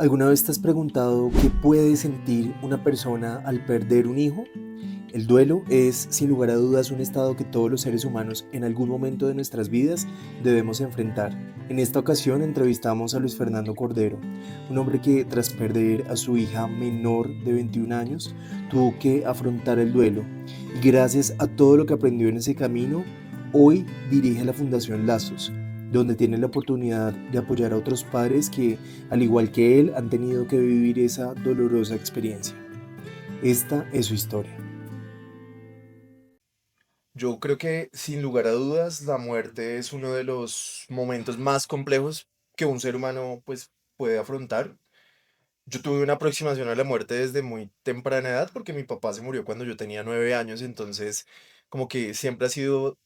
¿Alguna vez te has preguntado qué puede sentir una persona al perder un hijo? El duelo es, sin lugar a dudas, un estado que todos los seres humanos en algún momento de nuestras vidas debemos enfrentar. En esta ocasión entrevistamos a Luis Fernando Cordero, un hombre que tras perder a su hija menor de 21 años, tuvo que afrontar el duelo. Y gracias a todo lo que aprendió en ese camino, hoy dirige la Fundación Lazos, donde tiene la oportunidad de apoyar a otros padres que, al igual que él, han tenido que vivir esa dolorosa experiencia. Esta es su historia. Yo creo que sin lugar a dudas la muerte es uno de los momentos más complejos que un ser humano pues puede afrontar. Yo tuve una aproximación a la muerte desde muy temprana edad porque mi papá se murió cuando yo tenía 9 años, entonces como que siempre ha sido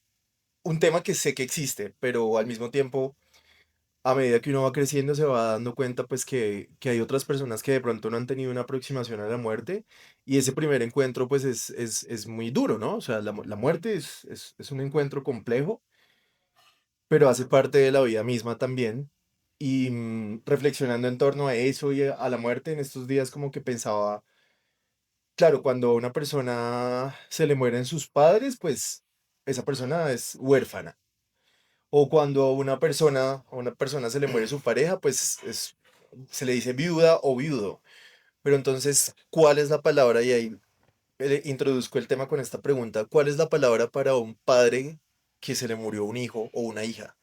un tema que sé que existe, pero al mismo tiempo a medida que uno va creciendo se va dando cuenta pues que hay otras personas que de pronto no han tenido una aproximación a la muerte y ese primer encuentro pues es muy duro, ¿no? O sea, la muerte es un encuentro complejo, pero hace parte de la vida misma también. Y reflexionando en torno a eso y a la muerte en estos días como que pensaba, claro, cuando a una persona se le mueren sus padres, pues esa persona es huérfana. O cuando a una persona se le muere su pareja, pues se le dice viuda o viudo. Pero entonces, ¿cuál es la palabra? Y ahí introduzco el tema con esta pregunta. ¿Cuál es la palabra para un padre que se le murió un hijo o una hija?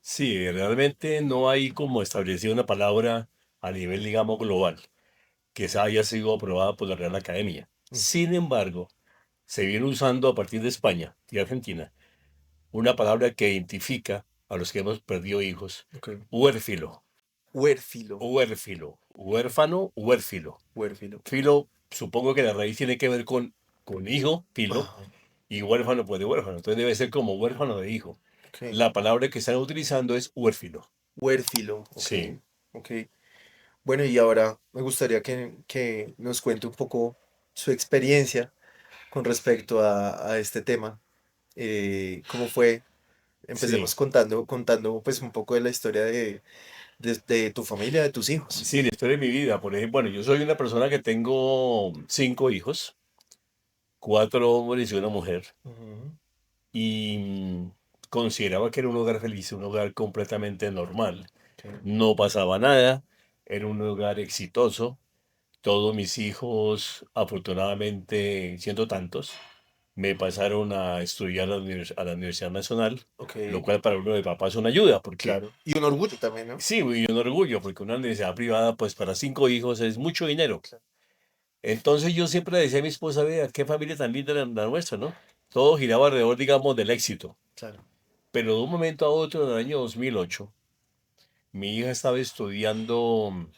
Sí, realmente no hay como establecida una palabra a nivel, digamos, global, que esa haya sido aprobada por la Real Academia. Ujú. Sin embargo, se viene usando a partir de España y Argentina una palabra que identifica a los que hemos perdido hijos: Ok. huérfilo, Huérfilo. huérfano, huérfilo. Huérfilo. Filo, supongo que la raíz tiene que ver con hijo, filo, Ajá. y huérfano, pues de huérfano. Entonces debe ser como huérfano de hijo. Ok. La palabra que están utilizando es huérfilo. Huérfilo. Ok. Sí. Ok. Bueno, y ahora me gustaría que nos cuente un poco su experiencia con respecto a este tema. ¿Cómo fue? Sí, Empecemos contando pues un poco de la historia de tu familia, de tus hijos. sí, la historia de mi vida, por ejemplo, bueno, yo soy una persona que tengo 5 hijos, 4 hombres y una mujer, Ujú. y consideraba que era un hogar feliz, un hogar completamente normal. Ok. No pasaba nada, era un hogar exitoso. Todos mis hijos, afortunadamente, siendo tantos, me pasaron a estudiar a la Universidad Nacional, Ok, lo cual para uno de papá es una ayuda, porque claro. Y un orgullo también, ¿no? sí, y un orgullo, porque una universidad privada, pues para 5 hijos es mucho dinero. Claro, Entonces yo siempre le decía a mi esposa: vea, qué familia tan linda la nuestra, ¿no? Todo giraba alrededor, digamos, del éxito. claro. Pero de un momento a otro, en el año 2008, mi hija estaba estudiando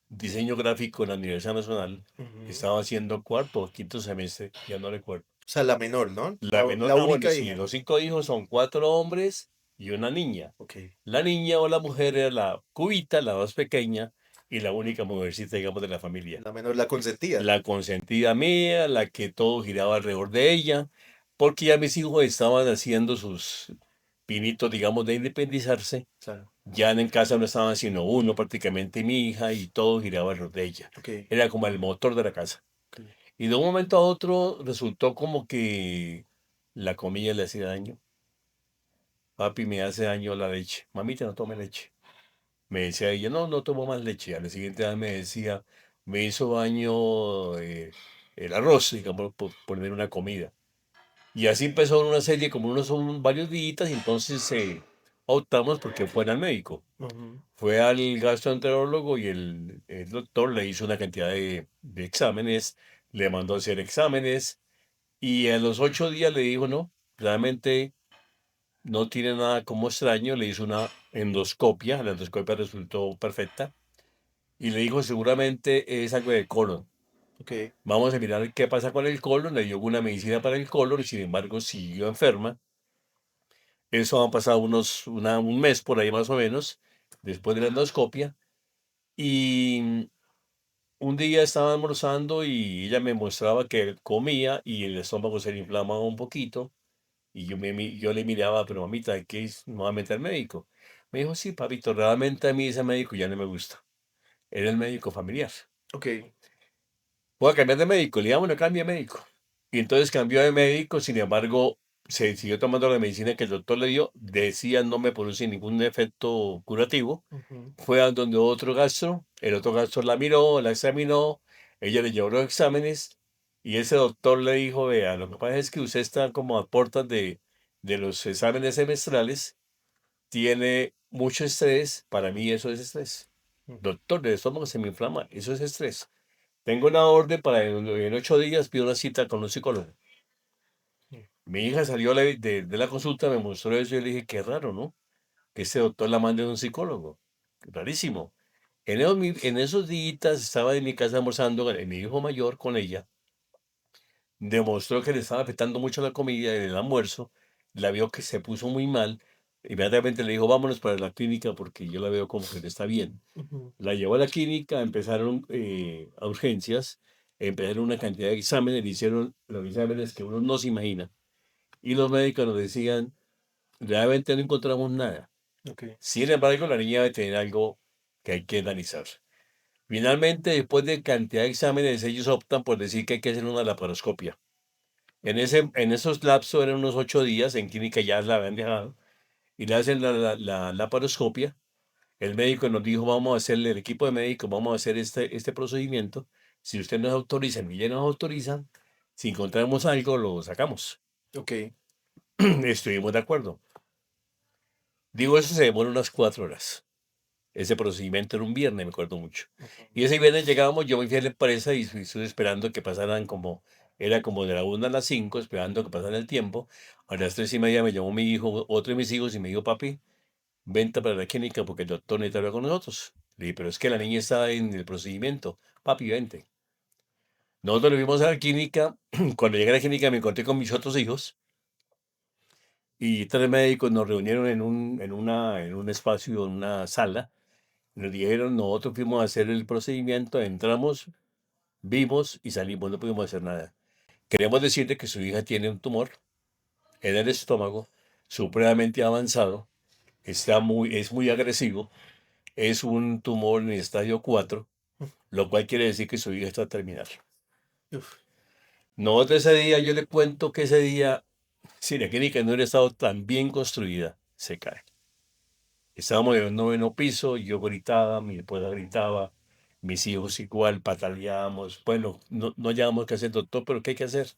diseño gráfico en la Universidad Nacional. Ujú. Estaba haciendo cuarto o quinto semestre, ya no recuerdo. O sea, la menor, ¿no? La menor, La bueno, única sí, hija. los 5 hijos son 4 hombres y una niña. Ok. La niña o la mujer era la cubita, la más pequeña, y la única mujercita, digamos, de la familia. La menor, la consentida. La consentida mía, la que todo giraba alrededor de ella, porque ya mis hijos estaban haciendo sus pinitos, digamos, de independizarse. Claro. Ya en casa no estaban sino uno, prácticamente mi hija, y todo giraba alrededor de ella. Ok. Era como el motor de la casa. Ok. Y de un momento a otro resultó como que la comida le hacía daño. Papi, me hace daño la leche. Mamita, no tome leche. Me decía ella: no, no tomo más leche. Al siguiente día me decía: me hizo daño el arroz, digamos, por poner una comida. Y así empezó una serie, como unos son varios días, y entonces optamos porque fuera al médico. Ujú. Fue al gastroenterólogo y el doctor le hizo una cantidad de exámenes, le mandó a hacer exámenes, y a los 8 días le dijo: no, realmente no tiene nada como extraño. Le hizo una endoscopia, la endoscopia resultó perfecta, y le dijo: seguramente es algo de colon. Ok. Vamos a mirar qué pasa con el colon. Le dio una medicina para el colon y sin embargo siguió enferma. Eso han pasado un mes por ahí más o menos, después de la endoscopia. Y un día estaba almorzando y ella me mostraba que comía y el estómago se le inflamaba un poquito. Y yo le miraba: pero mamita, ¿qué es nuevamente al médico? Me dijo: sí, papito, realmente a mí ese médico ya no me gusta. era el médico familiar. Ok. Voy a cambiar de médico, le digo, bueno, cambie de médico. Y entonces cambió de médico, sin embargo, se siguió tomando la medicina que el doctor le dio, decía no me produce ningún efecto curativo. Ujú. Fue a donde otro gastro, el otro gastro la miró, la examinó, ella le llevó los exámenes y ese doctor le dijo, vea, lo que pasa es que usted está como a puertas de los exámenes semestrales, tiene mucho estrés, para mí eso es estrés. Mm. Doctor, el estómago se me inflama, eso es estrés. Tengo una orden para en 8 días, pido una cita con un psicólogo. Mm. Mi hija salió de la consulta, me mostró eso y yo le dije, qué raro, ¿no? Que este doctor la mande a un psicólogo. Rarísimo. En esos días estaba en mi casa almorzando, mi hijo mayor con ella, demostró que le estaba afectando mucho la comida en el almuerzo, la vio que se puso muy mal, inmediatamente le dijo, vámonos para la clínica porque yo la veo como que no está bien. Ujú. La llevó a la clínica, empezaron a urgencias, empezaron una cantidad de exámenes, le hicieron los exámenes que uno no se imagina. Y los médicos nos decían, realmente no encontramos nada. Ok. Sin embargo, la niña debe tener algo que hay que analizar. Finalmente, después de cantidad de exámenes, ellos optan por decir que hay que hacer una laparoscopia. En esos lapsos eran unos 8 días, en clínica ya la habían dejado, y le hacen la laparoscopia. El médico nos dijo, vamos a hacerle, el equipo de médicos, vamos a hacer este procedimiento. Si usted nos autoriza y ellos nos autorizan, si encontramos algo, lo sacamos. Ok. Estuvimos de acuerdo. Digo, eso se demora unas 4 horas. Ese procedimiento era un viernes, me acuerdo mucho. Ujú. Y ese viernes llegábamos, yo me fui a la empresa y estuve esperando que pasaran era como de la 1 a las 5, esperando que pasara el tiempo. A las 3:30 me llamó mi hijo, otro de mis hijos, y me dijo, papi, vente para la clínica porque el doctor necesita hablar con nosotros. Le dije, pero es que la niña está en el procedimiento. Papi, vente. Nosotros le fuimos a la clínica. Cuando llegué a la clínica me encontré con mis otros hijos y 3 médicos nos reunieron en un espacio, en una sala. Nos dijeron, nosotros fuimos a hacer el procedimiento, entramos, vimos y salimos, no pudimos hacer nada. Queremos decirle que su hija tiene un tumor en el estómago, supremamente avanzado, es muy agresivo, es un tumor en estadio 4, lo cual quiere decir que su hija está terminal. Uf. Nosotros ese día, yo le cuento que ese día, si la clínica no hubiera estado tan bien construida, se cae. Estábamos en el 9.º piso, yo gritaba, mi esposa gritaba, mis hijos igual, pataleábamos. Bueno, no llegamos que hacer doctor, pero ¿qué hay que hacer?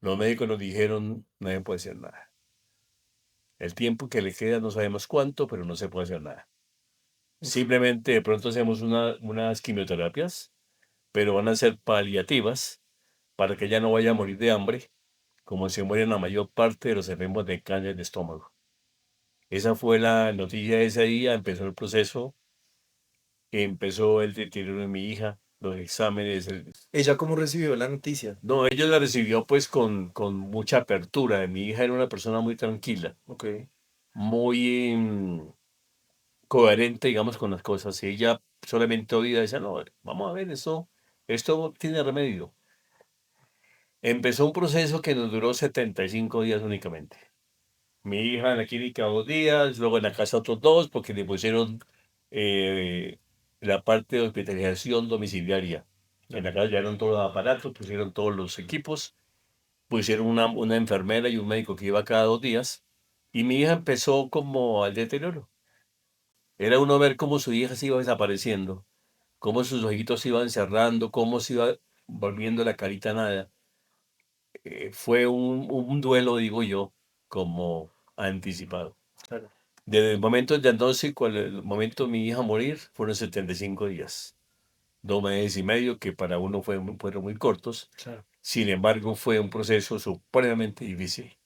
Los médicos nos dijeron, no se puede hacer nada. El tiempo que le queda no sabemos cuánto, pero no se puede hacer nada. Uf. Simplemente de pronto hacemos unas quimioterapias, pero van a ser paliativas para que ella no vaya a morir de hambre, como se mueren la mayor parte de los enfermos de cáncer de estómago. Esa fue la noticia de ese día, empezó el proceso, empezó el deterioro de mi hija, los exámenes. ¿Ella cómo recibió la noticia? No, ella la recibió pues con mucha apertura. Mi hija era una persona muy tranquila, Ok. muy coherente, digamos, con las cosas. Y ella solamente oía y decía, no, vamos a ver, esto tiene remedio. Empezó un proceso que nos duró 75 días únicamente. Mi hija en la clínica 2 días, luego en la casa otros 2, porque le pusieron eh, la parte de hospitalización domiciliaria. En Ya. la casa ya eran todos los aparatos, pusieron todos los equipos, pusieron una enfermera y un médico que iba cada 2 días. Y mi hija empezó como al deterioro. Era uno ver cómo su hija se iba desapareciendo, cómo sus ojitos se iban cerrando, cómo se iba volviendo la carita nada. Fue un duelo, digo yo, como anticipado. Claro. Desde el momento del diagnóstico al momento de mi hija morir fueron 75 días, 2 meses y medio, que para uno fueron muy cortos. Claro. Sin embargo, fue un proceso supremamente difícil.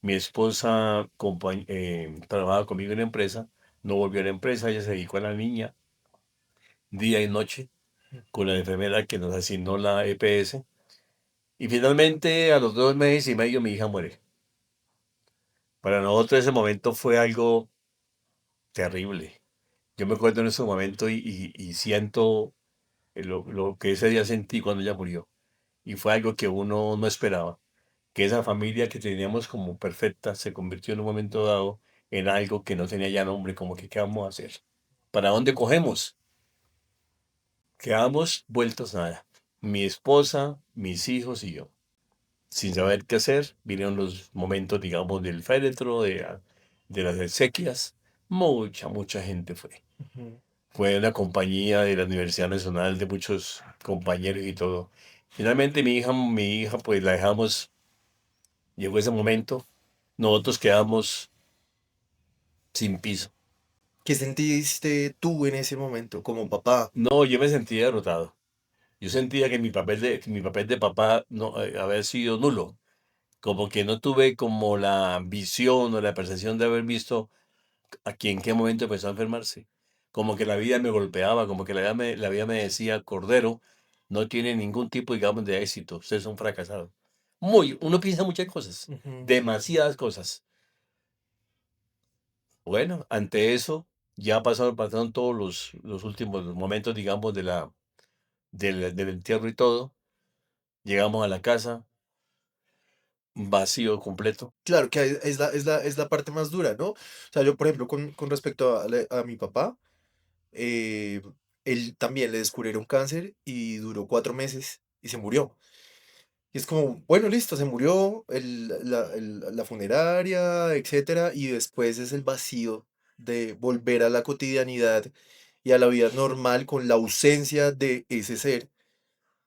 Mi esposa trabajaba conmigo en la empresa, no volvió a la empresa, ella se dedicó a la niña día y noche con la enfermera que nos asignó la EPS. Y finalmente, a los 2 meses y medio, mi hija muere. Para nosotros ese momento fue algo terrible. Yo me acuerdo en ese momento y siento lo que ese día sentí cuando ella murió. Y fue algo que uno no esperaba. Que esa familia que teníamos como perfecta se convirtió en un momento dado en algo que no tenía ya nombre, como que ¿qué vamos a hacer? ¿Para dónde cogemos? Quedamos vueltos nada. Mi esposa, mis hijos y yo. Sin saber qué hacer, vinieron los momentos, digamos, del féretro, de las exequias. Mucha gente fue. Ujú. Fue una compañía de la Universidad Nacional de muchos compañeros y todo. Finalmente mi hija, pues la dejamos, llegó ese momento, nosotros quedamos sin piso. ¿Qué sentiste tú en ese momento como papá? No, yo me sentía derrotado. Yo sentía que mi papel de papá no, había sido nulo. Como que no tuve como la visión o la percepción de haber visto aquí en qué momento empezó a enfermarse. Como que la vida me golpeaba, como que la vida me decía, Cordero, no tiene ningún tipo, digamos, de éxito. Usted es un fracasado. Uno piensa muchas cosas, Ujú. demasiadas cosas. Bueno, ante eso, ya pasaron todos los últimos momentos, digamos, del entierro y todo. Llegamos a la casa, vacío completo. Claro que es la parte más dura, ¿no? O sea, yo, por ejemplo, con respecto a mi papá, eh, él también le descubrieron cáncer y duró 4 meses y se murió. Y es como, bueno, listo, se murió la funeraria, etcétera, y después es el vacío de volver a la cotidianidad y a la vida normal con la ausencia de ese ser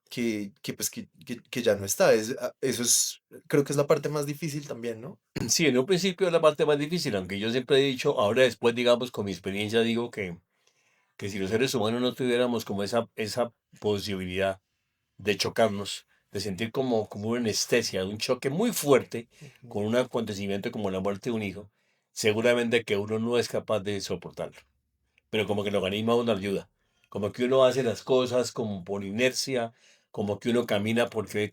que ya no está. Eso es, creo que es la parte más difícil también, ¿no? Sí, en un principio es la parte más difícil, aunque yo siempre he dicho, ahora después, digamos, con mi experiencia, digo que si los seres humanos no tuviéramos como esa posibilidad de chocarnos, de sentir como una anestesia, un choque muy fuerte Ujú. con un acontecimiento como la muerte de un hijo, seguramente que uno no es capaz de soportarlo. Pero como que el organismo a uno ayuda, como que uno hace las cosas como por inercia, como que uno camina porque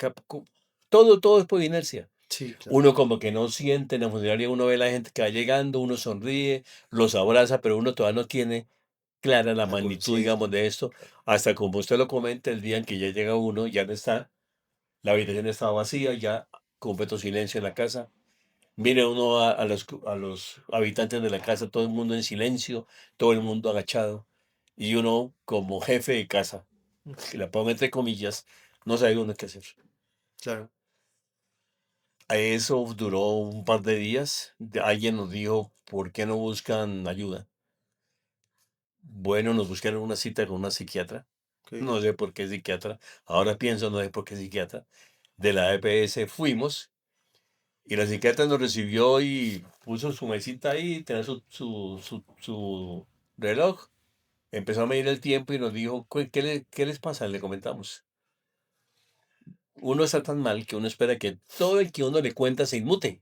todo es por inercia. Sí, claro. Uno como que no siente en la funeraria, uno ve a la gente que va llegando, uno sonríe, los abraza, pero uno todavía no tiene clara la La magnitud, digamos, conciencia. de esto, Claro. hasta como usted lo comenta, el día en que ya llega uno, ya no está, la habitación estaba vacía, ya completo silencio en la casa. Mire uno a los habitantes de la casa, todo el mundo en silencio, todo el mundo agachado, y uno como jefe de casa, que la pongo entre comillas, no sabe uno qué hacer. Claro. Eso duró un par de días. Alguien nos dijo, ¿por qué no buscan ayuda? Bueno, nos buscaron una cita con una psiquiatra. Ok. No sé por qué psiquiatra. Ahora pienso, no sé por qué psiquiatra. De la EPS fuimos y la psiquiatra nos recibió y puso su mesita ahí, tenía su reloj. Empezó a medir el tiempo y nos dijo, ¿qué les pasa? Le comentamos. Uno está tan mal que uno espera que todo el que uno le cuenta se inmute.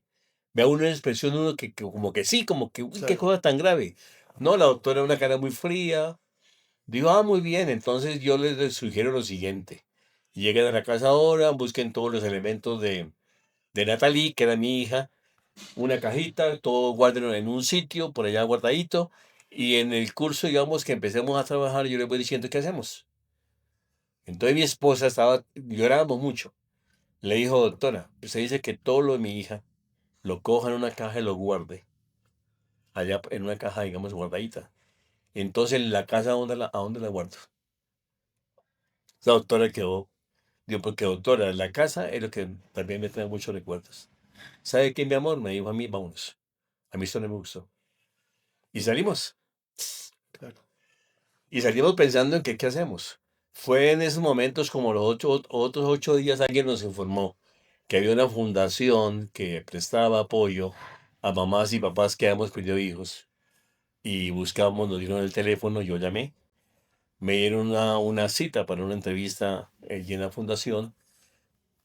Vea una expresión, uno que como que sí, como que, uy, qué Claro. cosa tan grave. No, la doctora una cara muy fría. Digo, muy bien, entonces yo les sugiero lo siguiente. Lleguen a la casa ahora, busquen todos los elementos de Natalie, que era mi hija, una cajita, todo guárdenlo en un sitio, por allá guardadito, y en el curso, digamos, que empecemos a trabajar, yo les voy diciendo qué hacemos. Entonces mi esposa llorábamos mucho. Le dijo, doctora, usted dice que todo lo de mi hija lo coja en una caja y lo guarde, allá en una caja, digamos, guardadita. Entonces, la casa, ¿a dónde la guardo? La doctora quedó. Digo, porque doctora, la casa es lo que también me trae muchos recuerdos. ¿Sabe qué, mi amor? Me dijo a mí, vámonos. A mí esto no me gustó. Y salimos. Claro. Y salimos pensando en que qué hacemos. Fue en esos momentos, como los otros 8 días, alguien nos informó que había una fundación que prestaba apoyo a mamás y papás que habíamos perdido hijos. Y buscamos, nos dieron el teléfono, yo llamé. Me dieron una cita para una entrevista allí en la fundación.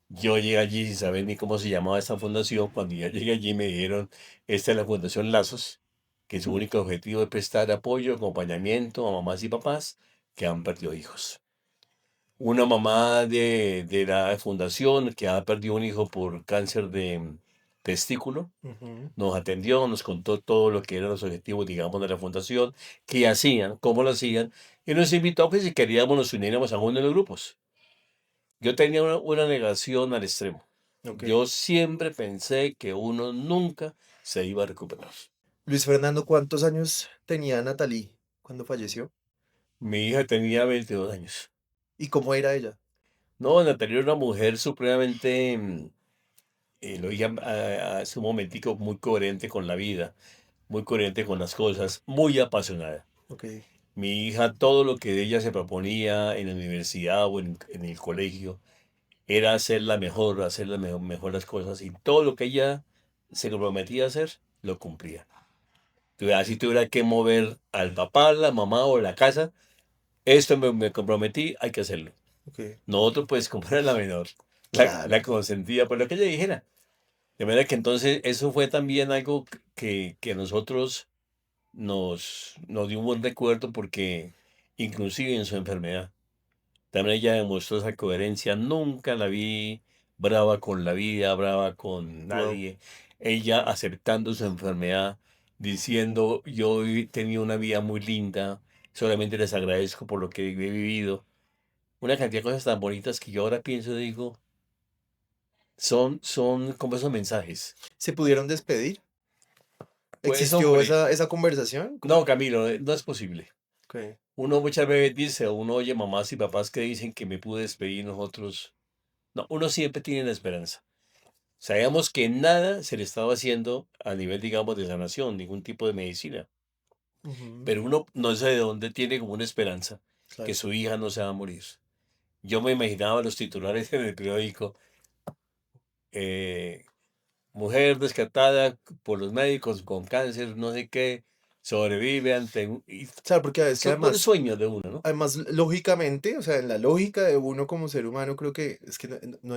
Yo llegué allí sin saber ni cómo se llamaba esta fundación. Cuando ya llegué allí me dijeron, esta es la Fundación Lazos, que su único objetivo es prestar apoyo, acompañamiento a mamás y papás que han perdido hijos. Una mamá de la fundación que ha perdido un hijo por cáncer de testículo Ujú. nos atendió, nos contó todo lo que eran los objetivos, digamos, de la fundación, qué hacían, cómo lo hacían, y nos invitó que si queríamos nos uniéramos a uno de los grupos. Yo tenía una negación al extremo. Ok. Yo siempre pensé que uno nunca se iba a recuperar. Luis Fernando, ¿cuántos años tenía Natalie cuando falleció? Mi hija tenía 22 años. ¿Y cómo era ella? No, Natalia era una mujer supremamente, lo dije hace un momentico, muy coherente con la vida, muy coherente con las cosas, muy apasionada. Ok, Mi hija, todo lo que ella se proponía en la universidad o en el colegio, era hacer la mejor, hacer las mejor las cosas y todo lo que ella se comprometía a hacer, lo cumplía. Si tuviera que mover al papá, la mamá o la casa, esto me comprometí, hay que hacerlo. ok, Nosotros, pues, como era la menor, la claro. consentía por lo que ella dijera. De manera que entonces eso fue también algo que a nosotros nos dio un buen recuerdo porque inclusive en su enfermedad, también ella demostró esa coherencia. Nunca la vi brava con la vida, brava con Wow. nadie. Ella aceptando su enfermedad, diciendo, yo he tenido una vida muy linda, solamente les agradezco por lo que he vivido. Una cantidad de cosas tan bonitas que yo ahora pienso y digo, son como esos mensajes. ¿Se pudieron despedir? Pues ¿Existió hombre, esa conversación? no, Camilo, no es posible. Ok. Uno muchas veces dice, o uno oye mamás y papás que dicen que me pude despedir, nosotros. No, uno siempre tiene la esperanza. Sabíamos que nada se le estaba haciendo a nivel, digamos, de sanación, ningún tipo de medicina. Ujú, Pero uno no sé de dónde tiene como una esperanza que claro. su hija no se va a morir. Yo me imaginaba los titulares en el periódico, eh, mujer descartada por los médicos con cáncer, no sé qué, sobrevive ante y Claro, porque es que son además, sueños de uno, ¿no? lógicamente, o sea, en la lógica de uno como ser humano, creo que es que no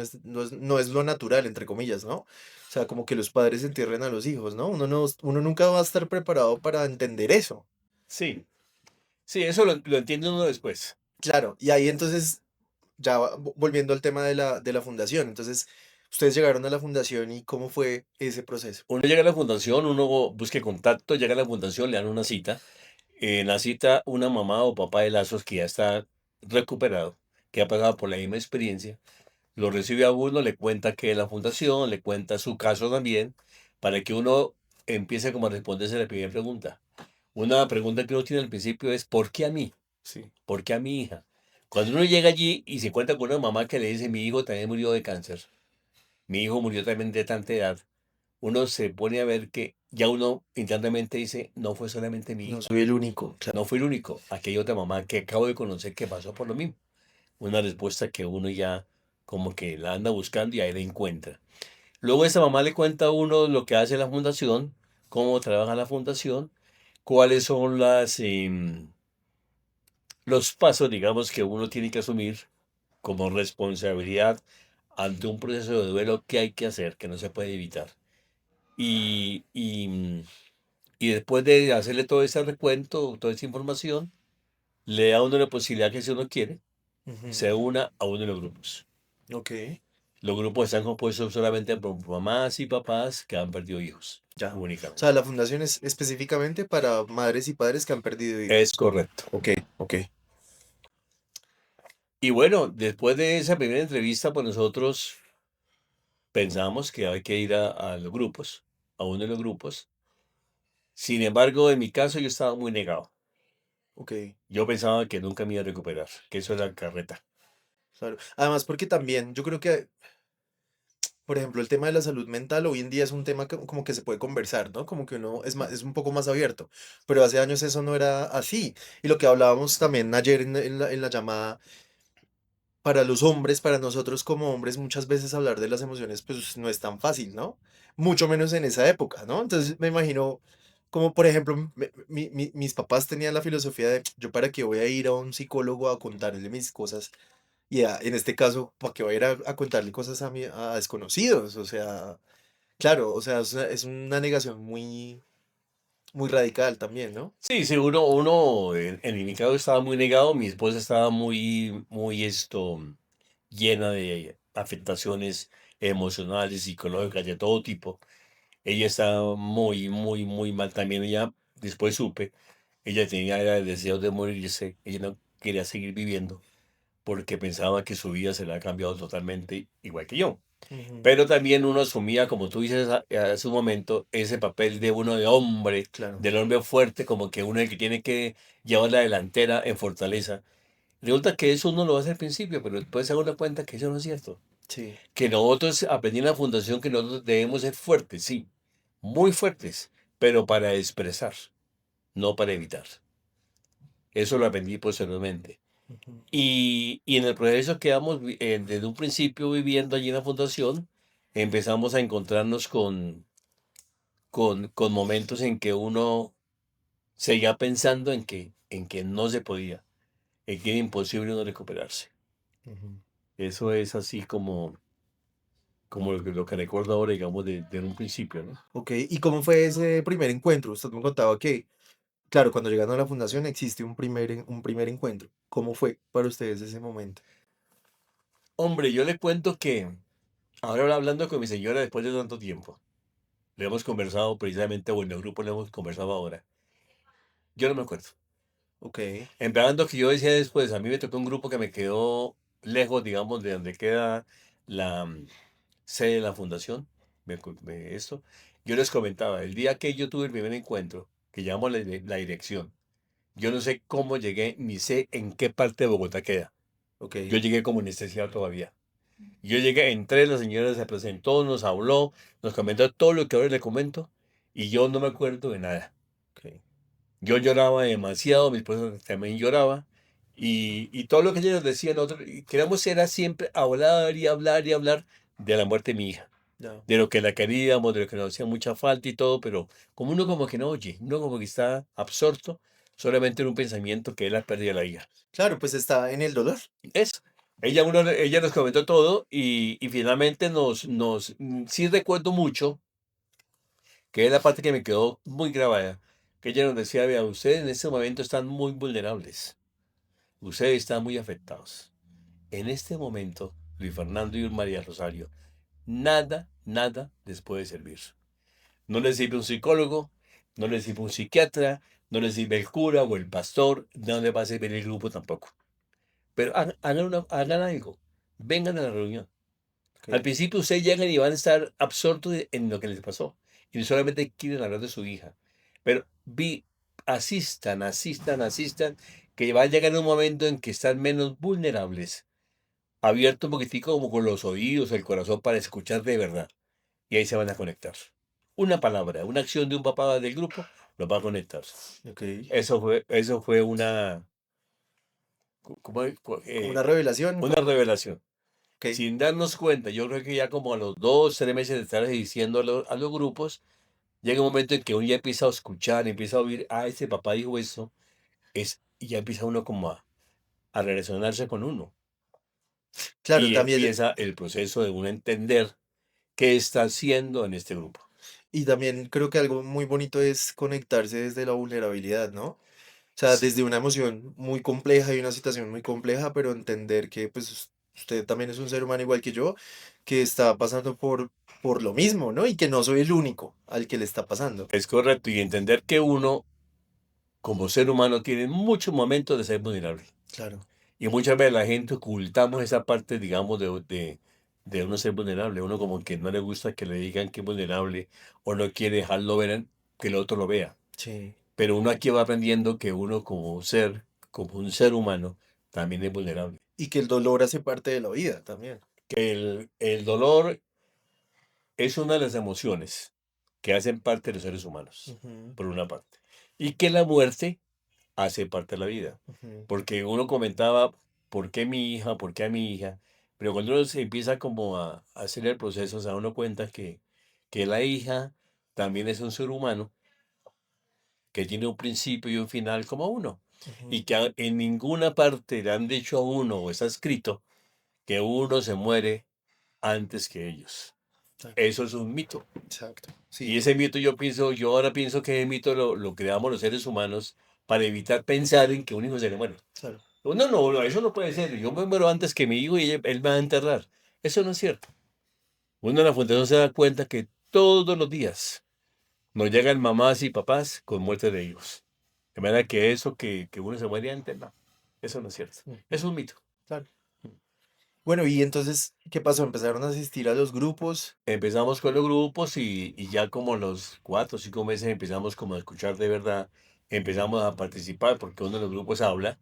es lo natural, entre comillas, ¿no? O sea, como que los padres entierren a los hijos, ¿no? Uno nunca va a estar preparado para entender eso. Sí, sí, eso lo entiende uno después. Claro, y ahí entonces, ya volviendo al tema de de la fundación, entonces, ustedes llegaron a la fundación y cómo fue ese proceso. Uno llega a la fundación, uno busca contacto, llega a la fundación, le dan una cita. En la cita, una mamá o papá de Lazos que ya está recuperado, que ha pasado por la misma experiencia, lo recibe a uno, le cuenta que es la fundación, le cuenta su caso también, para que uno empiece como a responderse la primera pregunta. Una pregunta que uno tiene al principio es, ¿por qué a mí? Sí. ¿Por qué a mi hija? Cuando uno llega allí y se encuentra con una mamá que le dice, mi hijo también murió de cáncer, mi hijo murió también de tanta edad, uno se pone a ver que ya uno internamente dice, no fue solamente mi No hija, soy el único, claro. no fui el único, aquí hay otra mamá que acabo de conocer que pasó por lo mismo. Una respuesta que uno ya como que la anda buscando y ahí la encuentra. Luego esa mamá le cuenta a uno lo que hace la fundación, cómo trabaja la fundación, cuáles son los pasos, digamos, que uno tiene que asumir como responsabilidad ante un proceso de duelo que hay que hacer, que no se puede evitar. Y después de hacerle todo ese recuento, toda esa información, le da a uno la posibilidad que si uno quiere, Ujú, se una a uno de los grupos. ok, Los grupos están compuestos solamente por mamás y papás que han perdido hijos, ya. O sea, únicamente. la fundación es específicamente para madres y padres que han perdido Es hijos. correcto. Ok, ok. Y bueno, después de esa primera entrevista, pues nosotros pensamos que hay que ir a los grupos, a uno de los grupos. Sin embargo, en mi caso yo estaba muy negado. Ok, Yo pensaba que nunca me iba a recuperar, que eso era carreta. claro. Además, porque también yo creo que, por ejemplo, el tema de la salud mental hoy en día es un tema que, como que se puede conversar, ¿no? Como que uno es más, es un poco más abierto. Pero hace años eso no era así. Y lo que hablábamos también ayer en la llamada, para los hombres, para nosotros como hombres, muchas veces hablar de las emociones, pues no es tan fácil, ¿no? Mucho menos en esa época, ¿no? Entonces me imagino, como por ejemplo, mis papás tenían la filosofía de, yo para qué voy a ir a un psicólogo a contarle mis cosas, y en este caso, ¿para qué voy a ir a contarle cosas a desconocidos? O sea, claro, o sea, es una negación muy radical también, ¿no? Sí, sí, uno en mi caso estaba muy negado, mi esposa estaba muy llena de afectaciones emocionales, psicológicas, de todo tipo. Ella estaba muy mal también. Ella, después supe, ella tenía el deseo de morirse, ella no quería seguir viviendo porque pensaba que su vida se le había cambiado totalmente igual que yo. Ujú, Pero también uno asumía, como tú dices hace un momento, ese papel de uno de hombre, claro. del hombre fuerte, como que uno es el que tiene que llevar la delantera en fortaleza. Resulta que eso uno lo hace al principio, pero después se da una cuenta que eso no es cierto. Sí. Que nosotros aprendí en la fundación que nosotros debemos ser fuertes, sí, muy fuertes, pero para expresar, no para evitar. Eso lo aprendí posteriormente. Ujú. Y en el proceso que vamos desde un principio viviendo allí en la fundación, empezamos a encontrarnos con momentos en que uno seguía pensando en que no se podía, en que era imposible uno recuperarse. Ujú. Eso es así como lo que recuerdo ahora, digamos, de un principio, ¿no? Ok, ¿y cómo fue ese primer encuentro? Usted me contaba que, claro, cuando llegaron a la fundación existe un primer encuentro. ¿Cómo fue para ustedes ese momento? Hombre, yo le cuento que ahora hablando con mi señora después de tanto tiempo, le hemos conversado precisamente, o en el grupo le hemos conversado ahora. Yo no me acuerdo. Ok, Empezando que yo decía después, a mí me tocó un grupo que me quedó lejos, digamos, de donde queda la sede de la fundación. Esto. Yo les comentaba, el día que yo tuve el primer encuentro, que llamamos la dirección, yo no sé cómo llegué, ni sé en qué parte de Bogotá queda. ok, Yo llegué como anestesiado todavía. Yo llegué, entré, la señora se presentó, nos habló, nos comentó todo lo que ahora le comento, y yo no me acuerdo de nada. ok. Yo lloraba demasiado, mi esposa también lloraba, y todo lo que ella nos decía, nosotros queríamos era siempre hablar y hablar y hablar de la muerte de mi hija, Ya. de lo que la queríamos, de lo que nos hacía mucha falta y todo, pero como uno como que no oye, uno como que está absorto solamente en un pensamiento que es la pérdida de la hija. Claro, pues está en el dolor. Eso. Ella nos comentó todo y finalmente sí recuerdo mucho, que es la parte que me quedó muy grabada, que ella nos decía, vea, ustedes en este momento están muy vulnerables. Ustedes están muy afectados. En este momento, Luis Fernando y María Rosario, nada les puede servir. No les sirve un psicólogo, no les sirve un psiquiatra, no les sirve el cura o el pastor, no les va a servir el grupo tampoco. Pero hagan algo, vengan a la reunión. Al Ok. principio ustedes llegan y van a estar absortos en lo que les pasó. Y solamente quieren hablar de su hija. Pero asistan, que va a llegar un momento en que están menos vulnerables, abierto un poquitico como con los oídos, el corazón para escuchar de verdad. Y ahí se van a conectar. Una palabra, una acción de un papá del grupo los va a conectar. Ok. Eso fue una, ¿cómo Como una revelación. una revelación. Ok, Sin darnos cuenta, yo creo que ya como a los 2, 3 meses de estar diciendo a los grupos, llega un momento en que uno ya empieza a escuchar, empieza a oír, ese papá dijo eso, y ya empieza uno como a relacionarse con uno. claro, Y también, empieza el proceso de uno entender qué está haciendo en este grupo. y también creo que algo muy bonito es conectarse desde la vulnerabilidad, ¿no? O sea, Sí, desde una emoción muy compleja y una situación muy compleja, pero entender que pues usted también es un ser humano igual que yo, que está pasando por lo mismo, ¿no? Y que no soy el único al que le está pasando. es correcto. Y entender que uno, como ser humano, tiene muchos momentos de ser vulnerable. Claro, Y muchas veces la gente ocultamos esa parte, digamos, de uno ser vulnerable. Uno como que no le gusta que le digan que es vulnerable o no quiere dejarlo ver, que el otro lo vea. sí. Pero uno aquí va aprendiendo que uno como un ser humano, también es vulnerable. Y que el dolor hace parte de la vida también. Que el dolor es una de las emociones que hacen parte de los seres humanos, Ujú, por una parte. Y que la muerte hace parte de la vida. ujú. Porque uno comentaba, ¿por qué mi hija? ¿Por qué a mi hija? Pero cuando uno se empieza como a hacer el proceso, se da uno cuenta que la hija también es un ser humano que tiene un principio y un final como uno. Y Ujú. que en ninguna parte le han dicho a uno o está escrito que uno se muere antes que ellos. Exacto, Eso es un mito. exacto. Y Sí, ese mito yo ahora pienso que ese mito lo creamos los seres humanos para evitar pensar en que un hijo se le muere. claro. No, eso no puede ser. Yo me muero antes que mi hijo y él me va a enterrar. Eso no es cierto. Uno en la fundación se da cuenta que todos los días nos llegan mamás y papás con muerte de hijos. De manera que eso que uno se muere antes, no. Eso no es cierto. Es Ujú, un mito. claro. Bueno, y entonces, ¿qué pasó? ¿Empezaron a asistir a los grupos? Empezamos con los grupos y ya como los 4 o 5 meses empezamos como a escuchar de verdad. Empezamos a participar porque uno de los grupos habla.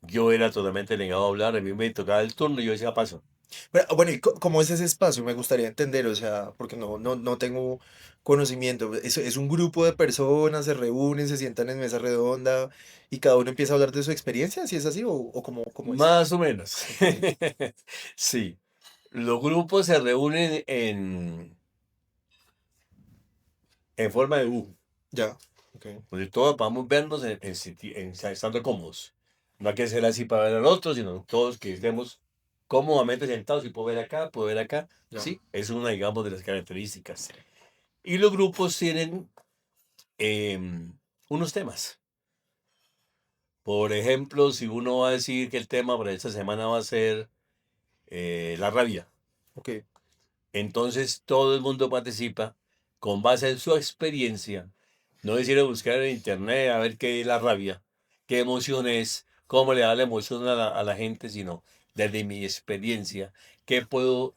Yo era totalmente negado a hablar, a mí me tocaba el turno y yo decía paso. Pero, bueno, ¿y cómo es ese espacio? Me gustaría entender, o sea, porque no tengo conocimiento. Es un grupo de personas, se reúnen, se sientan en mesa redonda y cada uno empieza a hablar de su experiencia, ¿si es así o cómo es? Más o menos. Ok, Sí, los grupos se reúnen en forma de U, ya, ok, donde todos vamos a vernos estando cómodos. No hay que ser así para ver al otro, sino todos que estemos cómodamente sentados y puedo ver acá, puedo ver acá. ya, Sí, es una, digamos, de las características. Y los grupos tienen unos temas. Por ejemplo, si uno va a decir que el tema para esta semana va a ser la rabia, ok, entonces todo el mundo participa con base en su experiencia. No es ir a buscar en internet a ver qué es la rabia, qué emoción es, cómo le da la emoción a la gente, sino desde mi experiencia, qué puedo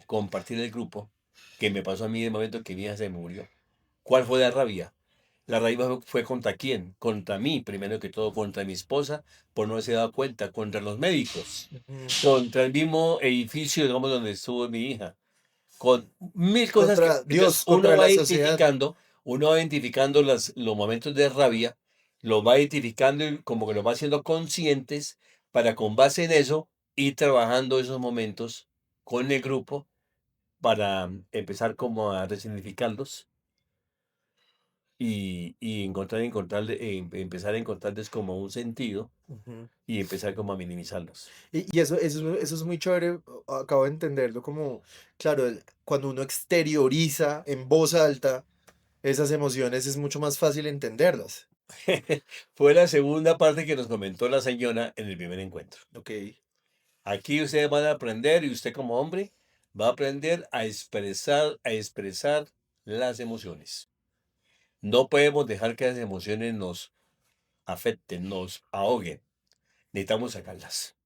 compartir el grupo, que me pasó a mí en el momento que mi hija se murió. ¿Cuál fue la rabia? La rabia fue contra quién, contra mí, primero que todo, contra mi esposa, por no haberse dado cuenta, contra los médicos, ujú. contra el mismo edificio, digamos, donde estuvo mi hija, con mil cosas que Contra entonces Dios, contra la sociedad. uno va identificando los momentos de rabia, los va identificando y como que los va haciendo conscientes para con base en eso ir trabajando esos momentos con el grupo para empezar como a resignificarlos y empezar a encontrarles como un sentido Ujú. y empezar como a minimizarlos. Y eso es muy chévere, acabo de entenderlo como, claro, cuando uno exterioriza en voz alta esas emociones es mucho más fácil entenderlas. Fue la segunda parte que nos comentó la señora en el primer encuentro. Ok, Aquí ustedes van a aprender y usted como hombre va a aprender a expresar las emociones. No podemos dejar que las emociones nos afecten, nos ahoguen. Necesitamos sacarlas.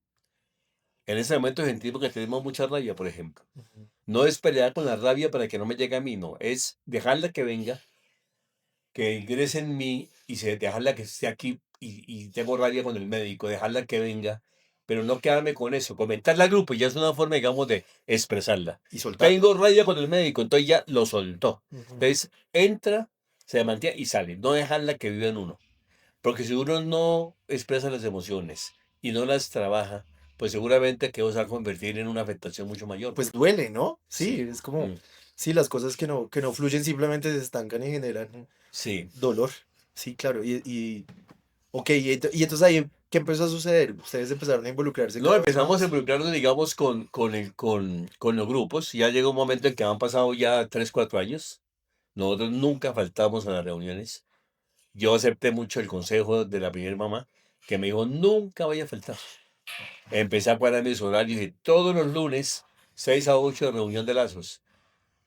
En ese momento sentimos que tenemos mucha rabia, por ejemplo. ujú, No es pelear con la rabia para que no me llegue a mí, no. Es dejarla que venga, que ingrese en mí y dejarla que esté aquí y tengo rabia con el médico, dejarla que venga, pero no quedarme con eso. Comentarla al grupo ya es una forma, digamos, de expresarla. y soltarlo. Tengo rabia con el médico, entonces ya lo soltó. Ujú. Entonces entra, se mantiene y sale. No dejarla que viva en uno. Porque si uno no expresa las emociones y no las trabaja, pues seguramente que se va a convertir en una afectación mucho mayor. Pues duele, ¿no? Sí, Sí, es como, mm, sí, las cosas que no fluyen simplemente se estancan y generan sí. dolor. Sí, claro. Ok, y entonces ahí, ¿qué empezó a suceder? Ustedes empezaron a involucrarse No, cada vez empezamos a más. involucrarnos, digamos, con los grupos. Ya llegó un momento en que han pasado ya 3 4 años. Nosotros nunca faltamos a las reuniones. Yo acepté mucho el consejo de la primera mamá, que me dijo, nunca vaya a faltar. Empecé a cuadrar mis horarios y todos los lunes, 6 a 8 de reunión de lazos.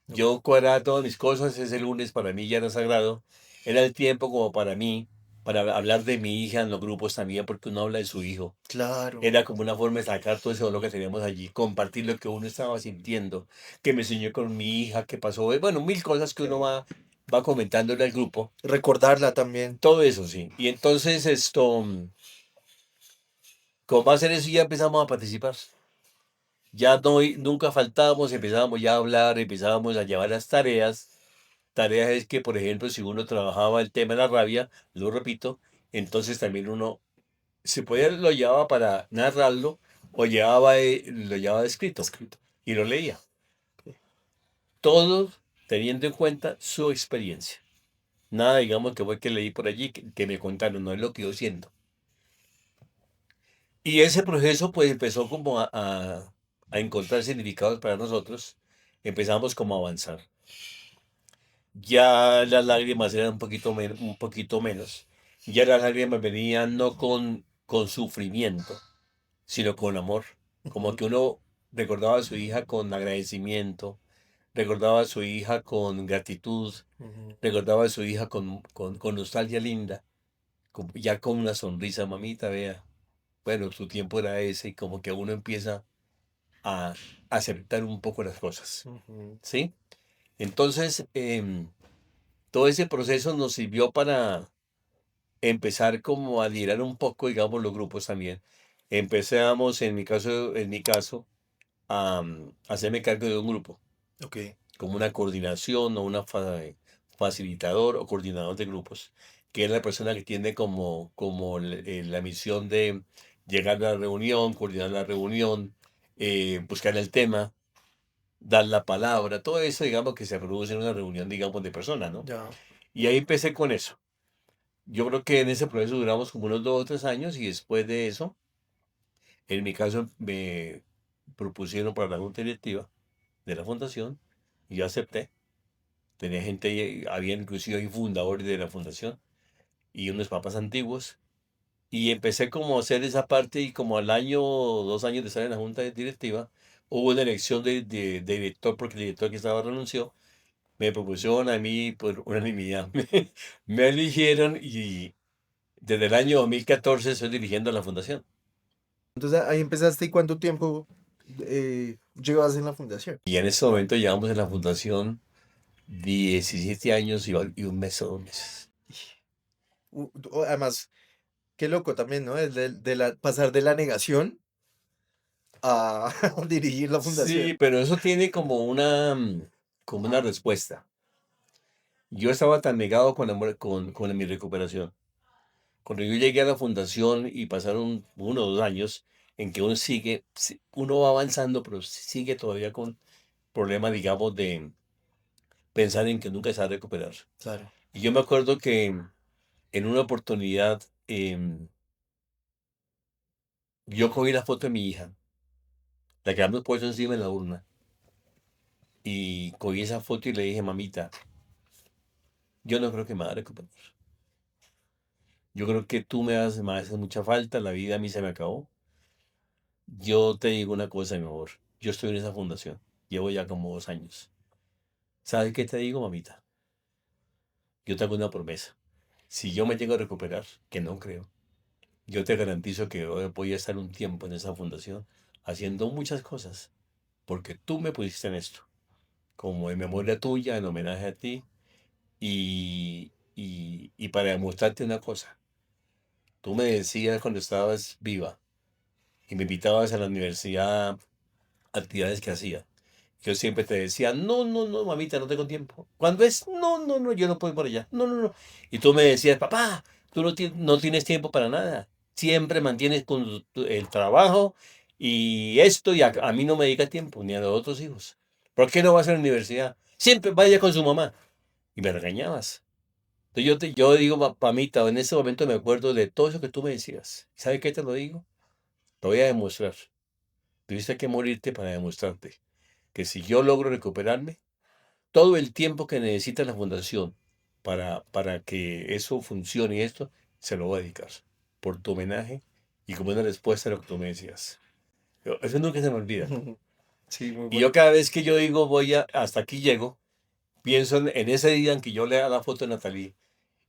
Ok, Yo cuadraba todas mis cosas, ese lunes para mí ya era sagrado. Era el tiempo como para mí, para hablar de mi hija en los grupos también, porque uno habla de su hijo. claro. Era como una forma de sacar todo ese dolor que teníamos allí, compartir lo que uno estaba sintiendo, que me enseñó con mi hija, que pasó, bueno, mil cosas que uno Ok. va comentándole al grupo. Recordarla también. Todo eso, sí. Y entonces con base en eso ya empezamos a participar. Ya no, nunca faltábamos, empezábamos ya a hablar, empezábamos a llevar las tareas. Tareas es que, por ejemplo, si uno trabajaba el tema de la rabia, lo repito, entonces también uno se podía, lo llevaba para narrarlo o lo llevaba escrito Escrito. y lo leía. Ok. Todo teniendo en cuenta su experiencia. Nada, digamos, que fue que leí por allí, que me contaron, no es lo que yo siento. Y ese proceso pues empezó como a encontrar significados para nosotros. Empezamos como a avanzar. Ya las lágrimas eran un poquito menos. Ya las lágrimas venían no con sufrimiento, sino con amor. Como Ujú, que uno recordaba a su hija con agradecimiento, recordaba a su hija con gratitud, ujú. recordaba a su hija con nostalgia linda, ya con una sonrisa, mamita, vea. Bueno, su tiempo era ese y como que uno empieza a aceptar un poco las cosas, Ujú. ¿sí? Entonces, todo ese proceso nos sirvió empezar como a liderar un poco, digamos, los grupos también. Empezamos, en mi caso, a hacerme cargo de un grupo, Ok, como una coordinación o facilitador o coordinador de grupos, que es la persona que tiene como la misión de llegar a la reunión, coordinar la reunión, buscar el tema, dar la palabra, todo eso, digamos, que se produce en una reunión, digamos, de personas, ¿no? ya. Y ahí empecé con eso. Yo creo que en ese proceso duramos como unos 2 o 3 años y después de eso, en mi caso, me propusieron para la junta directiva de la fundación y yo acepté. Tenía gente ahí, había inclusive ahí fundadores de la fundación y unos papás antiguos. Y empecé como a hacer esa parte y como al año o 2 años de estar en la junta directiva, hubo una elección de director porque el director que estaba renunció. Me propusieron a mí por unanimidad. Me eligieron y desde el año 2014 estoy dirigiendo la fundación. Entonces ahí empezaste y ¿cuánto tiempo llevas en la fundación? Y en este momento llevamos en la fundación 17 años y un mes o 2 meses. Además, qué loco también, ¿no? Pasar de la negación a dirigir la Sí, fundación. pero eso tiene como una respuesta. Yo estaba tan negado con mi recuperación. Cuando yo llegué a la fundación y pasaron 1 o 2 años en que uno va avanzando, pero sigue todavía con problemas, digamos, de pensar en que nunca se va a recuperar. Claro. Y yo me acuerdo que en una oportunidad yo cogí la foto de mi hija, la que habíamos puesto encima en la urna, y cogí esa foto y le dije, mamita, yo no creo que me va a recuperar. Yo creo que tú me haces mucha falta, la vida a mí se me acabó. Yo te digo una cosa, mi amor, yo estoy en esa fundación, llevo ya como 2 años. ¿Sabes qué te digo, mamita? Yo te hago una promesa. Si yo me llego a recuperar, que no creo, yo te garantizo que voy a estar un tiempo en esa fundación haciendo muchas cosas, porque tú me pusiste en esto, como en memoria tuya, en homenaje a ti, y para demostrarte una cosa. Tú me decías cuando estabas viva y me invitabas a la universidad, actividades que hacía. Yo siempre te decía, no, no, no, mamita, no tengo tiempo. Cuando es, no, no, no, yo no puedo ir por allá. No, no, no. Y tú me decías, papá, tú no tienes tiempo para nada. Siempre mantienes con el trabajo y esto y a mí no me dedica tiempo, ni a los otros hijos. ¿Por qué no vas a la universidad? Siempre vaya con su mamá. Y me regañabas. Entonces yo digo, mamita, en ese momento me acuerdo de todo eso que tú me decías. ¿Sabes qué te lo digo? Te voy a demostrar. Tuviste que morirte para demostrarte que si yo logro recuperarme, todo el tiempo que necesita la fundación para que eso funcione y esto, se lo voy a dedicar por tu homenaje y como una respuesta a lo que tú me decías. Eso nunca se me olvida. Sí, muy Y yo bueno. cada vez que yo digo hasta aquí llego, pienso en ese día en que yo lea la foto de Natalie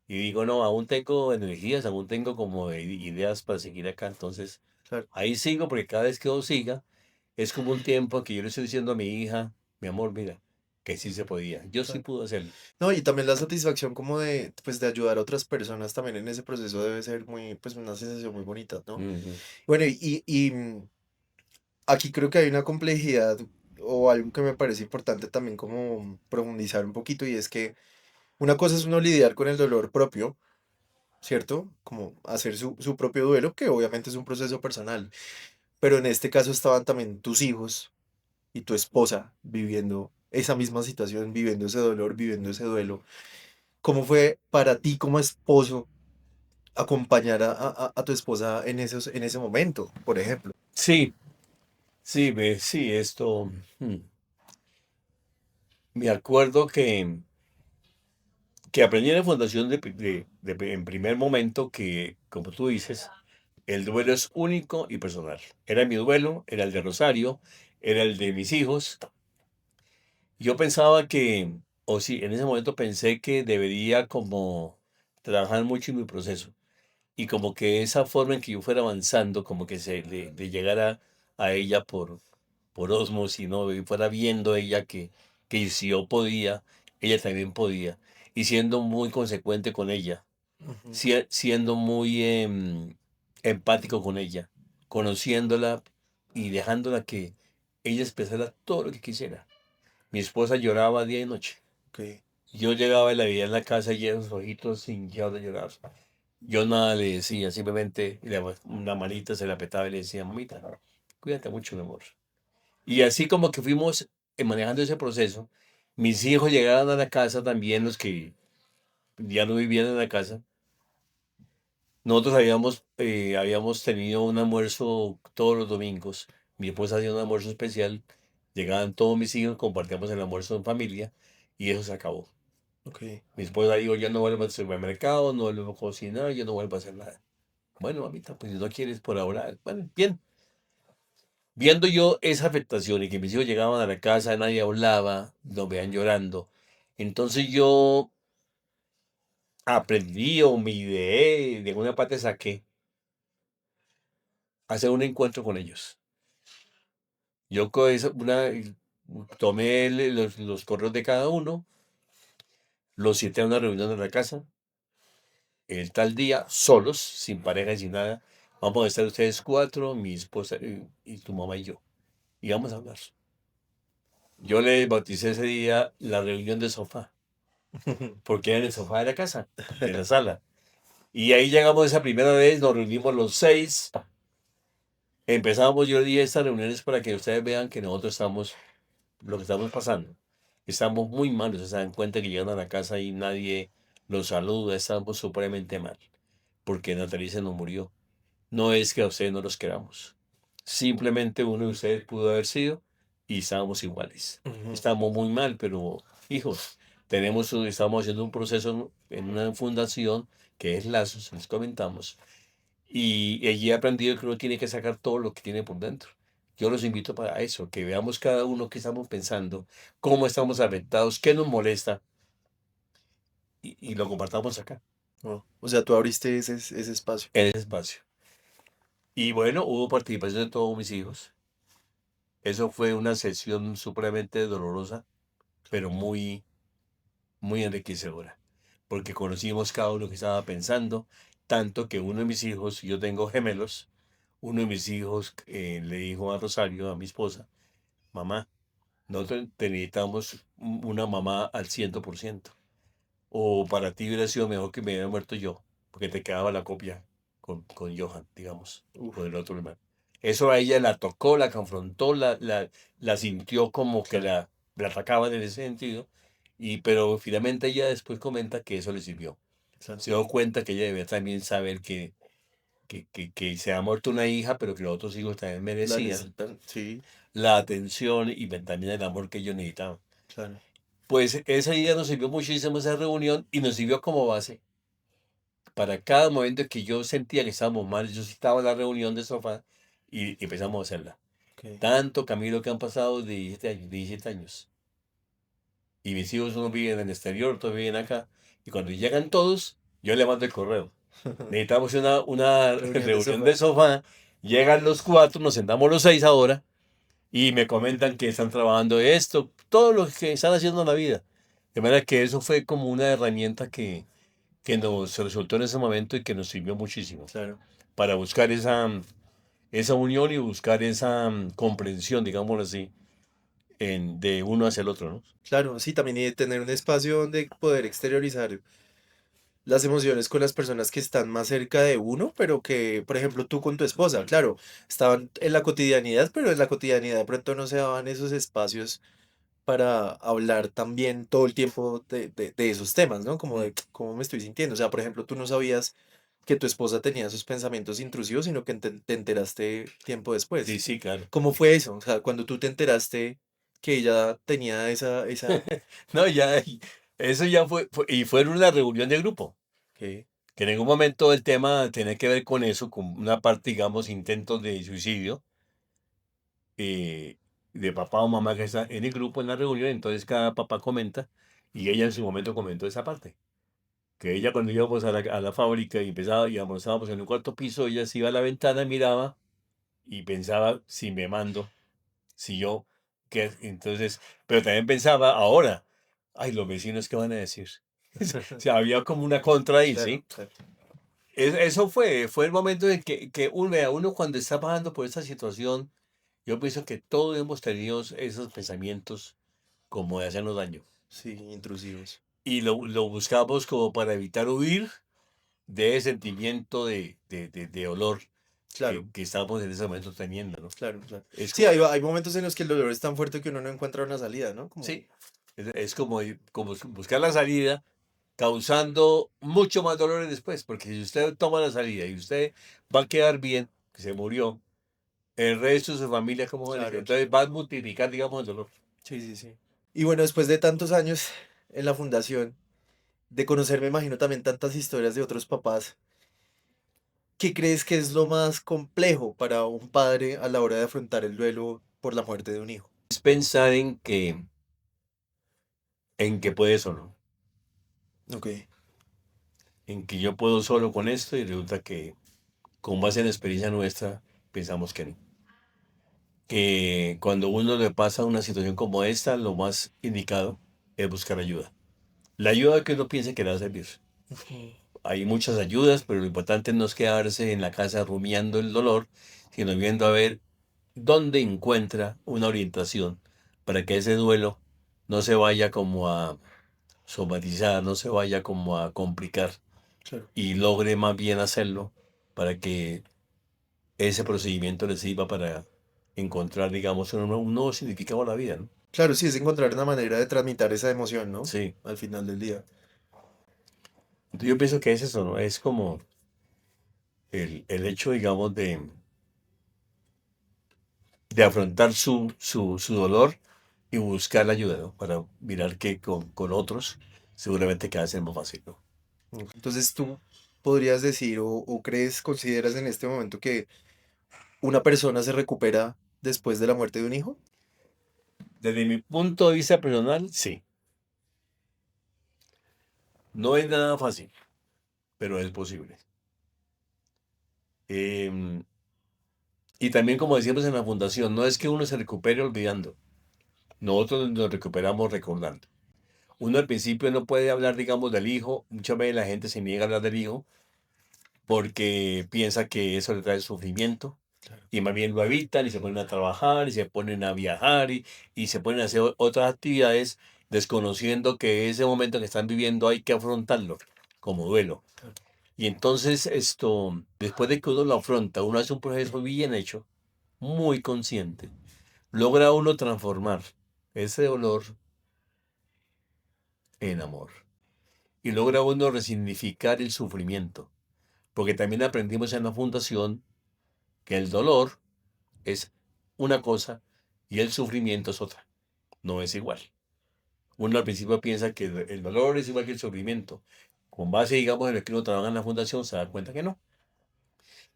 y digo, no, aún tengo energías, aún tengo como ideas para seguir acá. Entonces, Claro. ahí sigo porque cada vez que yo siga, es como un tiempo que yo le estoy diciendo a mi hija, mi amor, mira, que sí se podía. Yo sí Claro. pude hacerlo. No, y también la satisfacción como de, pues, de ayudar a otras personas también en ese proceso debe ser muy, pues, una sensación muy bonita, ¿no? Ujú. Bueno, aquí creo que hay una complejidad o algo que me parece importante también como profundizar un poquito y es que una cosa es uno lidiar con el dolor propio, ¿cierto? Como hacer su propio duelo, que obviamente es un proceso personal, pero en este caso estaban también tus hijos y tu esposa viviendo esa misma situación, viviendo ese dolor, viviendo ese duelo. ¿Cómo fue para ti como esposo acompañar a tu esposa en ese momento, por ejemplo? Sí, sí, sí, mm, me acuerdo que aprendí en la fundación en primer momento que, como tú dices, el duelo es único y personal. Era mi duelo, era el de Rosario, era el de mis hijos. Yo pensaba o sí, en ese momento pensé que debería como trabajar mucho en mi proceso. Y como que esa forma en que yo fuera avanzando, como que le llegara a ella por ósmosis, ¿no? Y fuera viendo ella que si yo podía, ella también podía. Y siendo muy consecuente con ella. Ujú. siendo muy empático con ella, conociéndola y dejándola que ella expresara todo lo que quisiera. Mi esposa lloraba día y noche. Ok. Yo llegaba y la veía en la casa y esos ojitos hinchados de llorar. Yo nada le decía, simplemente una manita se la apretaba y le decía, mamita, cuídate mucho, mi amor. Y así como que fuimos manejando ese proceso, mis hijos llegaron a la casa también, los que ya no vivían en la casa. Nosotros habíamos tenido un almuerzo todos los domingos. Mi esposa hacía un almuerzo especial. Llegaban todos mis hijos, compartíamos el almuerzo en familia y eso se acabó. Ok. Mi esposa dijo, ya no vuelvo al supermercado, no vuelvo a cocinar, yo no vuelvo a hacer nada. Bueno, mamita, pues si no quieres por ahora, bueno, bien. Viendo yo esa afectación y que mis hijos llegaban a la casa, nadie hablaba, nos veían llorando. Entonces yo aprendí o me ideé, de alguna parte saqué, hacer un encuentro con ellos. Yo tomé los correos de cada uno, los cité a una reunión en la casa, el tal día, solos, sin pareja y sin nada. Vamos a estar ustedes cuatro, mi esposa y tu mamá y yo. Y vamos a hablar. Yo le bauticé ese día la reunión de sofá, porque era en el sofá de la casa, de la sala. Y ahí llegamos esa primera vez, nos reunimos los seis. Empezamos, yo dije, estas reuniones para que ustedes vean que nosotros estamos, lo que estamos pasando. Estamos muy malos, se dan cuenta que llegan a la casa y nadie los saluda, estamos supremamente mal, porque Natalie se nos murió. No es que a ustedes no los queramos. Simplemente uno de ustedes pudo haber sido y estábamos iguales. Ujú. Estamos muy mal, pero hijos, estamos haciendo un proceso en una fundación que es Lazos, les comentamos, y allí he aprendido que uno tiene que sacar todo lo que tiene por dentro. Yo los invito para eso, que veamos cada uno qué estamos pensando, cómo estamos afectados, qué nos molesta y lo compartamos acá, Oh, o sea, tú abriste ese espacio. en ese espacio. Y bueno, hubo participación de todos mis hijos. Eso fue una sesión supremamente dolorosa, pero muy, muy enriquecedora, porque conocimos cada uno que estaba pensando, tanto que uno de mis hijos, yo tengo gemelos, uno de mis hijos le dijo a Rosario, a mi esposa, mamá, nosotros te necesitamos una mamá al 100%. O para ti hubiera sido mejor que me hubiera muerto yo, porque te quedaba la copia con Johan, digamos, Uf, con el otro hermano. Eso a ella la tocó, la confrontó, la sintió como que claro, la atacaban en ese sentido, pero finalmente ella después comenta que eso le sirvió. claro. Se dio cuenta que ella debía también saber que se ha muerto una hija, pero que los otros hijos también La merecían necesitan, sí, la atención y también el amor que ellos necesitaban. claro. Pues ese día nos sirvió muchísimo esa reunión y nos sirvió como base para cada momento que yo sentía que estábamos mal. Yo citaba la reunión de sofá y empezamos a hacerla. Ok. Tanto camino que han pasado de 17 años, 17 años. Y mis hijos, unos viven en el exterior, otros viven acá. Y cuando llegan todos, yo le mando el correo. Necesitamos una Reunión de reunión de sofá. sofá. Llegan los cuatro, nos sentamos los seis ahora y me comentan que están trabajando esto, todo lo que están haciendo en la vida. De manera que eso fue como una herramienta que nos resultó en ese momento y que nos sirvió muchísimo Claro, para buscar esa unión y buscar esa comprensión, digámoslo así, de uno hacia el otro, ¿no? claro, sí, también y de tener un espacio donde poder exteriorizar las emociones con las personas que están más cerca de uno, pero que, por ejemplo, tú con tu esposa, claro, estaban en la cotidianidad, pero en la cotidianidad de pronto no se daban esos espacios para hablar también todo el tiempo de esos temas, ¿no? Como de cómo me estoy sintiendo. O sea, por ejemplo, tú no sabías que tu esposa tenía esos pensamientos intrusivos, sino que te enteraste tiempo Sí, después. sí, claro. ¿Cómo fue eso? O sea, cuando tú te enteraste que ella tenía esa... No, ya, eso ya y fue en una reunión de grupo, Ok, que en ningún momento el tema tenía que ver con eso, con una parte, digamos, intentos de suicidio, eh, de papá o mamá que está en el grupo, en la reunión, entonces cada papá comenta, y ella en su momento comentó esa parte. Que ella cuando íbamos a la fábrica y íbamos, estábamos en un cuarto piso, ella se iba a la ventana, miraba y pensaba si me mando, si yo, que entonces, pero también pensaba ahora, ay, los vecinos qué van a decir. O sea, había como una contra ahí, Claro, ¿sí? claro. Eso fue el momento en que uno cuando está pasando por esta situación, yo pienso que todos hemos tenido esos pensamientos como de hacernos daño. Sí, intrusivos. Y lo buscamos como para evitar huir de ese sentimiento de dolor Claro, que estamos en ese momento teniendo, ¿no? claro, claro. Es, Sí, hay momentos en los que el dolor es tan fuerte que uno no encuentra una salida, ¿no? Como, sí, es como buscar la salida, causando mucho más dolores después, porque si usted toma la salida y usted va a quedar bien, que se murió, el resto de su familia, ¿cómo va a elegir? claro. Entonces va a multiplicar, digamos, el dolor. Sí, sí, sí. Y bueno, después de tantos años en la fundación, de conocer, me imagino también tantas historias de otros papás, ¿qué crees que es lo más complejo para un padre a la hora de afrontar el duelo por la muerte de un hijo? Es pensar en que puede solo, Ok, en que yo puedo solo con esto y resulta que, con base en la experiencia nuestra, pensamos que no. Que cuando uno le pasa una situación como esta, lo más indicado es buscar ayuda. La ayuda que uno piense que le va a servir. ujú, Hay muchas ayudas, pero lo importante no es quedarse en la casa rumiando el dolor, sino viendo a ver dónde encuentra una orientación para que ese duelo no se vaya como a somatizar, no se vaya como a complicar claro. y logre más bien hacerlo para que ese procedimiento le sirva para encontrar, digamos, un nuevo significado a la vida, ¿no? Claro, sí, es encontrar una manera de transmitir esa emoción, ¿no? Sí. Al final del día. Entonces yo pienso que es eso, ¿no? Es como el hecho, digamos, de afrontar su dolor y buscar la ayuda, ¿no? Para mirar que con otros seguramente cada vez es más fácil, ¿no? Entonces tú podrías decir o crees, consideras en este momento que una persona se recupera después de la muerte de un hijo. Desde mi punto de vista personal, sí. No es nada fácil, pero es posible. Em, y también, como decíamos en la fundación, no es que uno se recupere olvidando. Nosotros nos recuperamos recordando. Uno al principio no puede hablar, digamos, del hijo. Muchas veces la gente se niega a hablar del hijo porque piensa que eso le trae sufrimiento. Claro. Y más bien lo evitan y se ponen a trabajar y se ponen a viajar y se ponen a hacer otras actividades desconociendo que ese momento que están viviendo hay que afrontarlo como duelo. Claro. Y entonces esto, después de que uno lo afronta, uno hace un proceso bien hecho, muy consciente, logra uno transformar ese dolor en amor. Y logra uno resignificar el sufrimiento. Porque también aprendimos en la fundación que el dolor es una cosa y el sufrimiento es otra. No es igual. Uno al principio piensa que el dolor es igual que el sufrimiento. Con base, digamos, en lo que uno trabaja en la fundación, se da cuenta que no.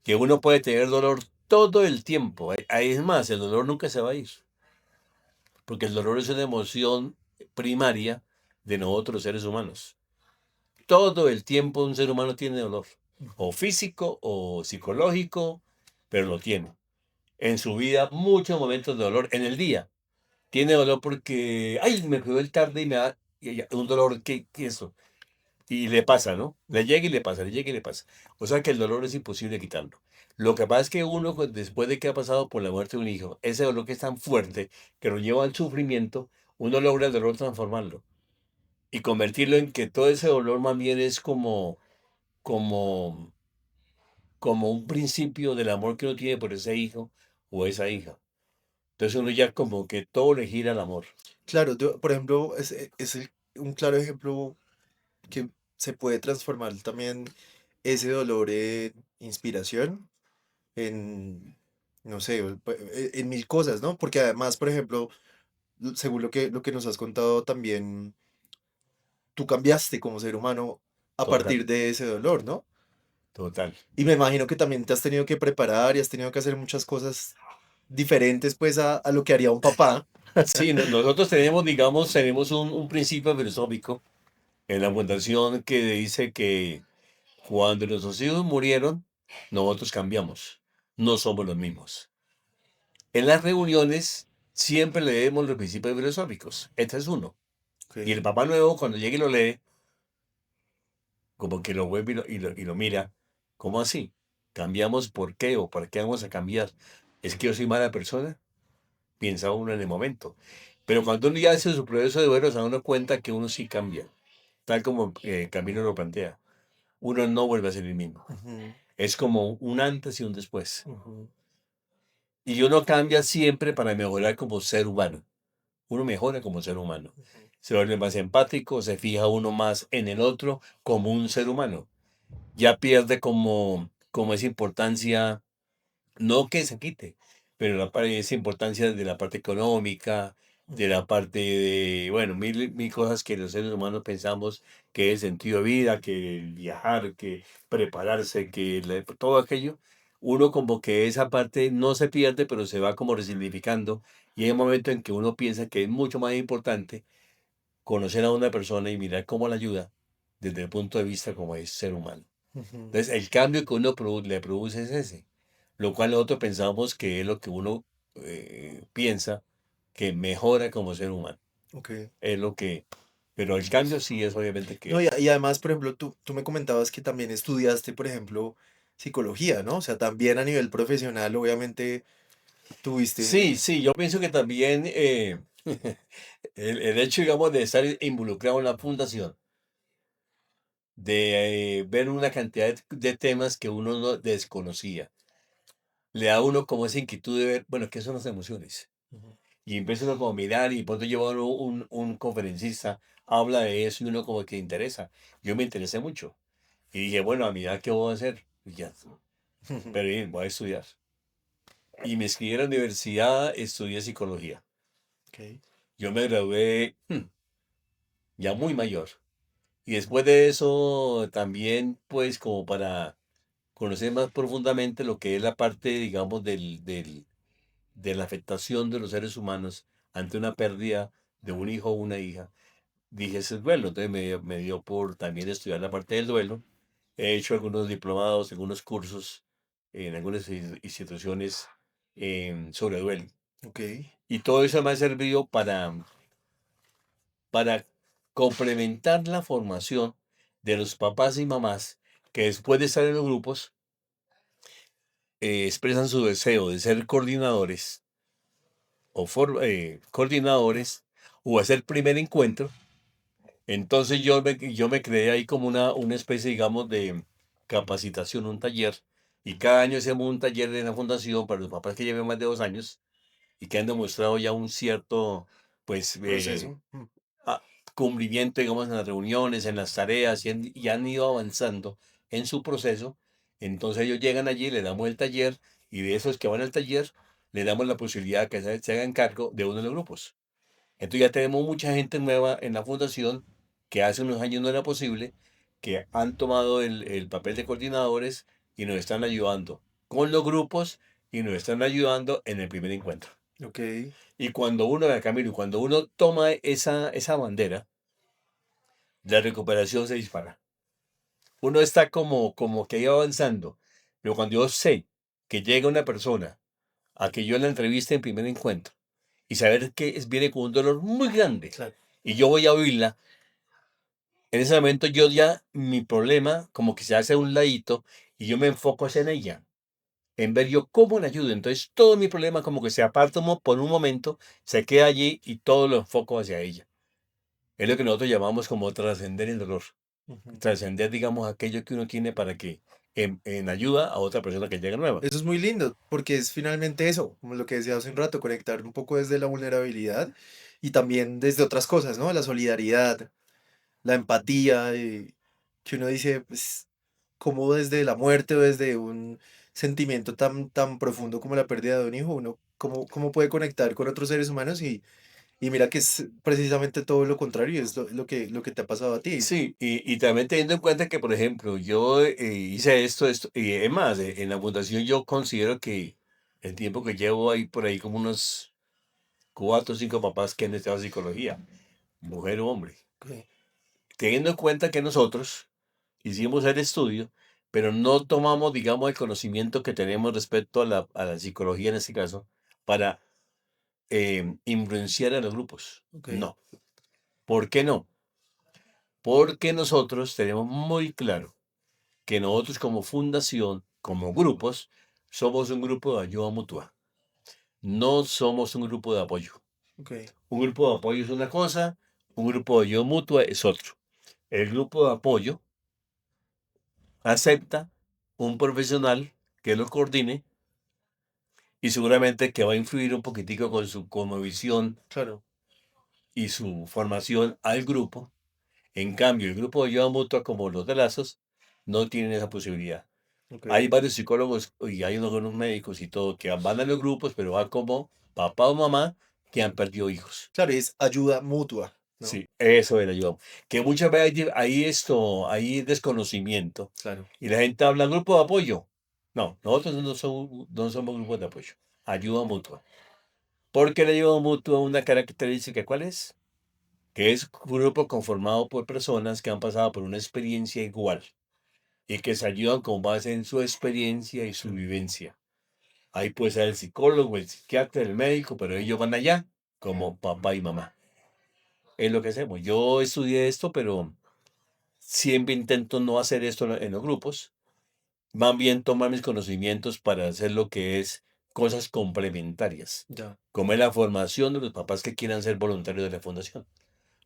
Que uno puede tener dolor todo el tiempo. Ahí es más, el dolor nunca se va a ir. Porque el dolor es una emoción primaria de nosotros los seres humanos. Todo el tiempo un ser humano tiene dolor. O físico o psicológico, pero lo tiene. En su vida, muchos momentos de dolor. En el día, tiene dolor porque, ay, me quedó el tarde y me da un dolor que eso. Y le pasa, ¿no? Le llega y le pasa, le llega y le pasa. O sea que el dolor es imposible quitarlo. Lo que pasa es que uno, pues, después de que ha pasado por la muerte de un hijo, ese dolor que es tan fuerte, que lo lleva al sufrimiento, uno logra el dolor transformarlo y convertirlo en que todo ese dolor más bien es como, como un principio del amor que uno tiene por ese hijo o esa hija. Entonces uno ya como que todo le gira al amor. Claro, por ejemplo, un claro ejemplo que se puede transformar también ese dolor en inspiración, en, no sé, en mil cosas, ¿no? Porque además, por ejemplo, según lo que nos has contado también, tú cambiaste como ser humano a Total, partir de ese dolor, ¿no? total. Y me imagino que también te has tenido que preparar y has tenido que hacer muchas cosas diferentes, pues, a lo que haría un papá. Sí, nosotros tenemos, digamos, tenemos un principio filosófico en la fundación que dice que cuando nuestros hijos murieron, nosotros cambiamos, no somos los mismos. En las reuniones siempre leemos los principios filosóficos, este es uno. Ok, Y el papá nuevo, cuando llegue y lo lee, como que lo vuelve y lo mira. ¿Cómo así? ¿Cambiamos por qué o para qué vamos a cambiar? ¿Es que yo soy mala persona? Piensa uno en el momento. Pero cuando uno ya hace su proceso de duelo, se da uno cuenta que uno sí cambia, tal como Camilo lo plantea. Uno no vuelve a ser el mismo. Ujú, Es como un antes y un después. ujú, Y uno cambia siempre para mejorar como ser humano. Uno mejora como ser humano. ujú. Se vuelve más empático, se fija uno más en el otro como un ser humano. Ya pierde como esa importancia, no que se quite, pero esa importancia de la parte económica, de la parte de, bueno, mil cosas que los seres humanos pensamos que es sentido de vida, que el viajar, que prepararse, todo aquello. Uno como que esa parte no se pierde, pero se va como resignificando. Y hay un momento en que uno piensa que es mucho más importante conocer a una persona y mirar cómo la ayuda desde el punto de vista como es ser humano. Ujú. Entonces, el cambio que uno le produce es ese, lo cual nosotros pensamos que es lo que uno piensa que mejora como ser humano. Ok. Es lo que, pero el cambio sí es obviamente No, que... y además, por ejemplo, tú me comentabas que también estudiaste, por ejemplo, psicología, ¿no? O sea, también a nivel profesional, obviamente, tuviste un... Sí, sí, yo pienso que también el hecho, digamos, de estar involucrado en la fundación, de ver una cantidad de temas que uno no desconocía, le da a uno como esa inquietud de ver, bueno, ¿qué son las emociones? Ujú, Y empieza uno como a mirar y pronto lleva uno un conferencista, habla de eso y uno como que interesa. Yo me interesé mucho. Y dije, bueno, a mi edad, ¿qué voy a hacer? Y ya, ujú. pero bien, voy a estudiar. Y me inscribí a la universidad, estudié psicología. Ok. Yo me gradué ya muy mayor. Y después de eso, también, pues, como para conocer más profundamente lo que es la parte, digamos, de la afectación de los seres humanos ante una pérdida de un hijo o una hija. Dije, ese es duelo, entonces me dio por también estudiar la parte del duelo. He hecho algunos diplomados, algunos cursos en algunas instituciones sobre duelo. Ok. Y todo eso me ha servido para complementar la formación de los papás y mamás que después de estar en los grupos expresan su deseo de ser coordinadores coordinadores o hacer primer encuentro. Entonces yo me creé ahí como una especie, digamos, de capacitación, un taller. Y cada año hacemos un taller de la fundación para los papás que lleven más de 2 años y que han demostrado ya un cierto, pues, Proceso. a- cumplimiento, digamos, en las reuniones, en las tareas y han ido avanzando en su proceso. Entonces ellos llegan allí, le damos el taller y de esos que van al taller, le damos la posibilidad que se hagan cargo de uno de los grupos. Entonces ya tenemos mucha gente nueva en la fundación que hace unos años no era posible, que han tomado el papel de coordinadores y nos están ayudando con los grupos y nos están ayudando en el primer encuentro. Ok. Y cuando uno, Camilo, cuando uno toma esa bandera, la recuperación se dispara. Uno está como que iba avanzando, pero cuando yo sé que llega una persona a que yo la entreviste en primer encuentro y saber que viene con un dolor muy grande Claro. y yo voy a oírla, en ese momento yo ya, mi problema como que se hace a un ladito y yo me enfoco hacia en ella, en ver yo cómo la ayudo. Entonces todo mi problema como que se aparta por un momento, se queda allí y todo lo enfoco hacia ella. Es lo que nosotros llamamos como trascender el dolor. Ujú. Trascender, digamos, aquello que uno tiene para que en ayuda a otra persona que llega nueva. Eso es muy lindo, porque es finalmente eso, como lo que decía hace un rato, conectar un poco desde la vulnerabilidad y también desde otras cosas, ¿no? La solidaridad, la empatía, que uno dice, pues, cómo desde la muerte o desde un sentimiento tan profundo como la pérdida de un hijo, uno cómo puede conectar con otros seres humanos y mira que es precisamente todo lo contrario, es lo que te ha pasado a ti. Sí, y también teniendo en cuenta que, por ejemplo, yo hice esto, y es más, en la fundación yo considero que el tiempo que llevo ahí por ahí como unos 4 o 5 papás que han estudiado psicología, mujer o hombre, Ok. teniendo en cuenta que nosotros hicimos el estudio, pero no tomamos, digamos, el conocimiento que tenemos respecto a la psicología en este caso para influenciar a los grupos. Ok. No. ¿Por qué no? porque nosotros tenemos muy claro que nosotros como fundación, como grupos, somos un grupo de ayuda mutua. No somos un grupo de apoyo. Ok, Un grupo de apoyo es una cosa, un grupo de ayuda mutua es otro. El grupo de apoyo acepta un profesional que lo coordine y seguramente que va a influir un poquitico con su visión claro. y su formación al grupo. En cambio, el grupo de ayuda mutua como los de lazos no tienen esa posibilidad. Ok. Hay varios psicólogos y hay unos médicos y todo que van a los grupos, pero van como papá o mamá que han perdido hijos. Claro, es ayuda mutua, ¿no? Sí, eso era yo. Que muchas veces hay desconocimiento Claro. y la gente habla grupo de apoyo. No, nosotros no somos grupos de apoyo. Ayuda mutua. Porque la ayuda mutua, una característica, ¿cuál es? Que es un grupo conformado por personas que han pasado por una experiencia igual y que se ayudan con base en su experiencia y su vivencia. Ahí puede ser el psicólogo, el psiquiatra, el médico, pero ellos van allá como papá y mamá. Es lo que hacemos. Yo estudié esto, pero siempre intento no hacer esto en los grupos. Más bien tomar mis conocimientos para hacer lo que es cosas complementarias, Ya. como es la formación de los papás que quieran ser voluntarios de la fundación.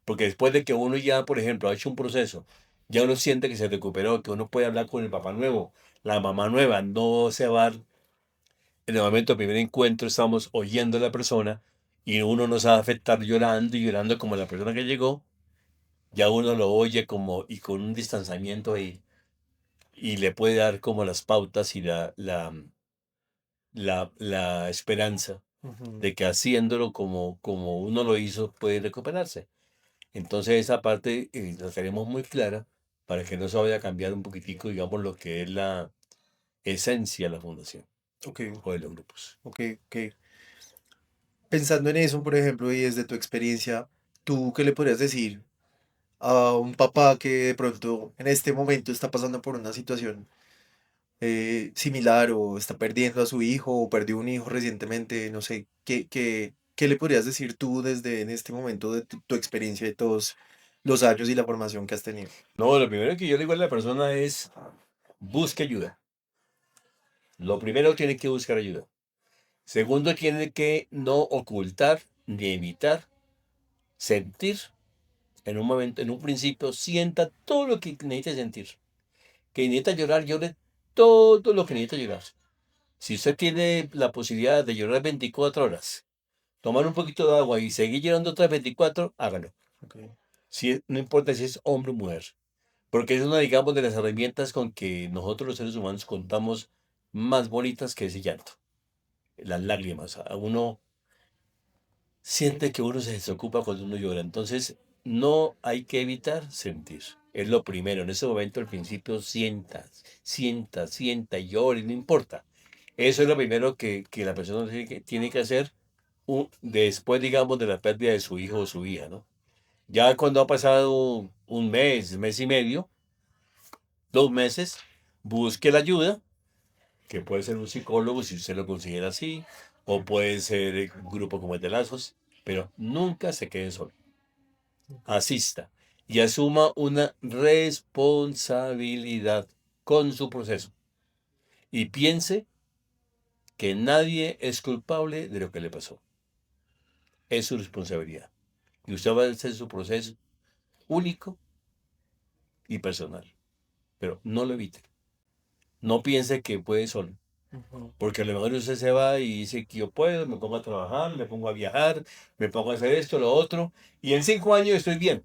Porque después de que uno ya, por ejemplo, ha hecho un proceso, ya uno siente que se recuperó, que uno puede hablar con el papá nuevo, la mamá nueva, no se va. En el momento del primer encuentro estamos oyendo a la persona y uno no se va a afectar llorando y llorando como la persona que llegó, ya uno lo oye como y con un distanciamiento ahí y le puede dar como las pautas y la esperanza Ujú. de que haciéndolo como uno lo hizo puede recuperarse. Entonces esa parte la tenemos muy clara para que no se vaya a cambiar un poquitico, digamos, lo que es la esencia de la fundación Ok, o de los grupos. ok, ok. Pensando en eso, por ejemplo, y desde tu experiencia, ¿tú qué le podrías decir a un papá que de pronto en este momento está pasando por una situación similar o está perdiendo a su hijo o perdió un hijo recientemente? No sé, ¿qué le podrías decir tú desde en este momento de tu experiencia de todos los años y la formación que has tenido? No, lo primero que yo le digo a la persona es busque ayuda. Lo primero tiene que buscar ayuda. Segundo, tiene que no ocultar ni evitar sentir en un momento, en un principio, sienta todo lo que necesita sentir. Que necesita llorar, llore todo lo que necesita llorar. Si usted tiene la posibilidad de llorar 24 horas, tomar un poquito de agua y seguir llorando otras 24, hágalo. Ok, No importa si es hombre o mujer. Porque es una, digamos, de las herramientas con que nosotros los seres humanos contamos más bonitas que ese llanto. Las lágrimas. A uno siente que uno se desocupa cuando uno llora. Entonces, no hay que evitar sentir. Es lo primero. En ese momento, al principio, sienta, y llore, no importa. Eso es lo primero que la persona tiene que hacer después, digamos, de la pérdida de su hijo o su hija, ¿no? Ya cuando ha pasado un mes y medio, 2 meses, busque la ayuda, que puede ser un psicólogo si usted lo considera así, o puede ser un grupo como el de Lazos, pero nunca se quede solo. Asista y asuma una responsabilidad con su proceso. Y piense que nadie es culpable de lo que le pasó. Es su responsabilidad. Y usted va a hacer su proceso único y personal. Pero no lo evite. No piense que puede solo. ujú, Porque a lo mejor usted se va y dice que yo puedo, me pongo a trabajar, me pongo a viajar, me pongo a hacer esto, lo otro, y en 5 años estoy bien.